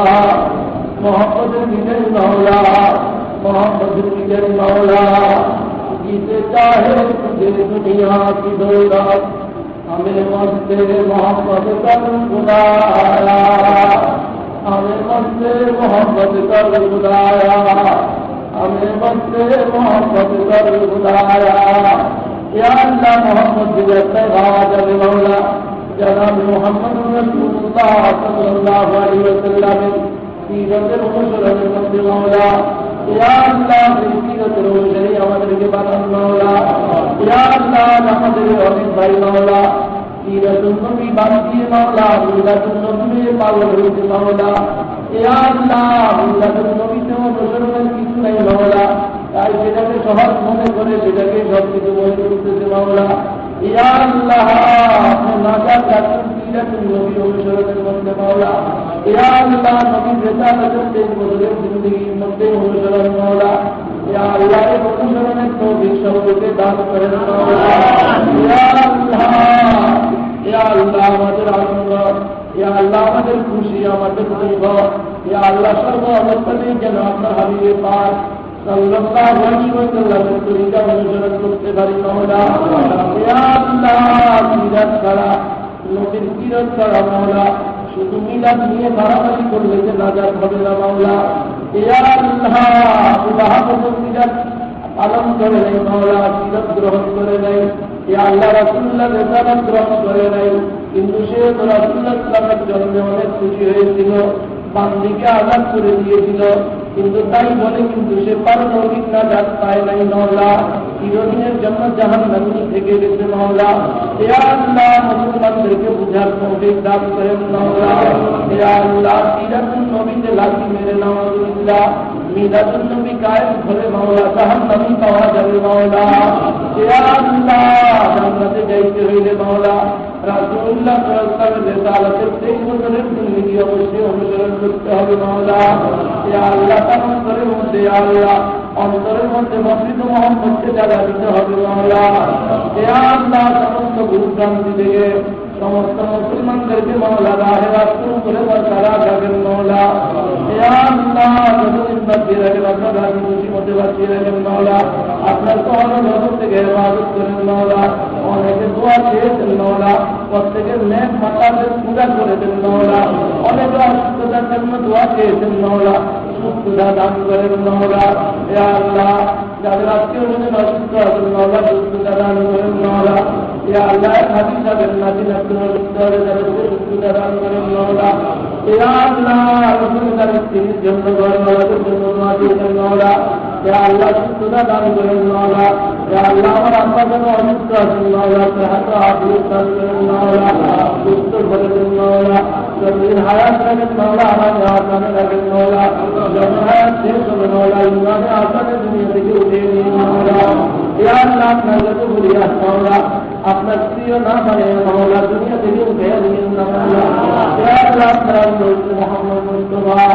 मोहब्बत बिगड़ मौला मोहब्बत बिगड़ मौला जिसे चाहे तुझे दुनिया की दौलत हमें मस्ते मोहब्बत कर खुदाया हमें मस्ते मोहब्बत कर खुदाया हमें मस्ते मोहब्बत कर खुदाया या अल्लाह मोहब्बत बिगड़ते गाजर मौला जनाब मोहम्मद रसूलुल्लाह सल्लल्लाहु अलैहि वसल्लम सीरतेर অনুসরণের মধ্যে মাওলা ইয়া আল্লাহ সিরতের অনুযায়ী আমাদেরকে বানান মাওলা ইয়া আল্লাহ আমাদের অনেক ভাই মাওলা সিরতুন নবী বাদ দিয়ে মাওলা মিলাদুন নবী পালন হয়েছে মাওলা ইয়া আল্লাহ মিলাদুন নবী দিনে অনুসরণের কিছু নাই মাওলা, তাই সেটাকে সহজ মনে করে সেটাকে সব কিছু মনে করতেছে মাওলা। ইয়া আল্লাহ, আপনি নাজাত রাখুন সিরাতুন নবী অনুসরণের মধ্যে মাওলা। ইয়া আল্লাহ, নবীর রিসালাতের 23 বছরের জিন্দেগির মধ্যে অনুসরণ মাওলা। ইয়া আল্লাহ, এই অনুসরণের তৌফিক সকলকে দান করেন মাওলা। ইয়া আল্লাহ, ইয়া আল্লাহ, আমাদের আনন্দ, ইয়া আল্লাহ আমাদের খুশি, আমাদের দুঃখ, ইয়া আল্লাহ সর্ব অবস্থাতেই যেন আপনার হাবিবে পাক সাল্লাল্লাহু আলাইহি ওয়াসাল্লামের তরিকা অনুসরণ করতে পারি মাওলা। ইয়া আল্লাহ, সিরাত ছাড়া, নবীর সিরাত ছাড়া মাওলা শুধু মিলাদ নিয়ে বাড়াবাড়ি করলে যে নাজাত হবে না মাওলা। ইয়া আল্লাহ, উদাহরণ সিরাত পালন করে নেই মাওলা, সিরাত গ্রহণ করে নেই। ইয়া আল্লাহ, রাসূলুল্লাহ রিসালাত গ্রহণ করে নেই, কিন্তু সে তো রাসূলুল্লাহ সাল্লাল্লাহু আলাইহি ওয়াসাল্লামের অনেক খুশি হয়েছিল, বান্দিকে আজাদ করে দিয়েছিল, কিন্তু তাই বলে কিন্তু সে পারলৌকিক নাজাত পায় নাই মাওলা, চিরদিনের জন্য জাহান্নামী থেকে গেছে মাওলা। ইয়া আল্লাহ, মুসলমানদেরকে বুঝার তৌফিক দান করেন মাওলা। ইয়া আল্লাহ, সিরাতুন নবীতে লাথি মেরে নাউযুবিল্লাহ, মিলাদুন নবী কায়েম করে মাওলা জাহান্নামী পাওয়া যাবে মাওলা। ইয়া আল্লাহ, জান্নাতে যাইতে হইলে মাওলা রাসূলুল্লাহ সাল্লাল্লাহু আলাইহি ওয়াসাল্লামের রিসালাতের 23 বছরের জিন্দেগি অবশ্যই অনুসরণ করতে হবে মাওলা। ইয়া আল্লাহ, তার অন্তরের মধ্যে, ইয়া আল্লাহ অন্তরের মধ্যে মসজিদ মুহাম্মদকে জায়গা দিতে হবে মাওলা। ইয়া আল্লাহ, সমস্ত ভুলভ্রান্তি থেকে সমস্ত মুসলমানদেরকে মাওলা রাহে রাস্তার উপরে বসারা যাবেন মাওলা। ইয়া আল্লাহ, যতদিন বাঁচিয়ে রাখেন আপনার রাজি খুশি মধ্যে বাঁচিয়ে রাখেন মাওলা। আপনার সহজ জগৎ থেকে হেফাজত করেন মাওলা। অনেকে দোয়া চেয়েছেন মাওলা, প্রত্যেকের নেক মাতাদের পূজা করে দেন মাওলা। অনেকে অসুস্থতার জন্য দোয়া চেয়েছেন মাওলা, সুস্থতা দান করেন মাওলা। ইয়া আল্লাহ, যাদের আত্মীয় স্বজন অসুস্থ আছেন মাওলা, সুস্থতা দান করেন মাওলা। ইয়া আল্লাহ, হাদিস আবেন নাদিন আব্দুল সুস্থ হলে তাদেরকে সুস্থতা দান করেন মাওলা। ইয়া আল্লাহ, রসুলুল্লাহর স্ত্রীর জন্য, ঘরওয়ালাদের জন্য দোয়া দিয়েছেন মাওলা। ইয়া আল্লাহ, সুস্থতা দান করেন মাওলা। ইয়া আল্লাহ, আমার আব্বা যেন অসুস্থ আছেন মাওলা, হাত আফিয়ত দান করেন মাওলা, সুস্থ করে দেন মাওলা। যতদিন হায়াত রাখেন মাওলা, আমাকে আসানে রাখেন মাওলা। যখন হায়াত শেষ হবে মাওলা, ইমানে আসানে দুনিয়া থেকে উঠিয়ে নিন মাওলা। ইয়া আল্লাহ, আপনার কাছে বলি মাওলা, আপনার প্রিয় না মানে মাওলা দুনিয়া থেকে উঠে নিন মাওলা। ইয়া আল্লাহ, আপনার মুহাম্মদ মুস্তাফা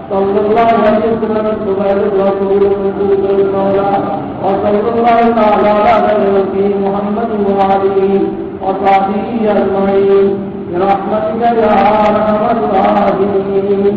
সাল্লাল্লাহু আলাইহি ওয়াসাল্লামের সুবাইরে দোয়া কবুল মঞ্জুর করুন মাওলা। ওয়া সাল্লাল্লাহু তাআলা আলা নবিয়্যিনা মুহাম্মাদিন ওয়া আলিহি ওয়া সাহবিহি আজমাইন برحمتك يا ارحم الراحمين.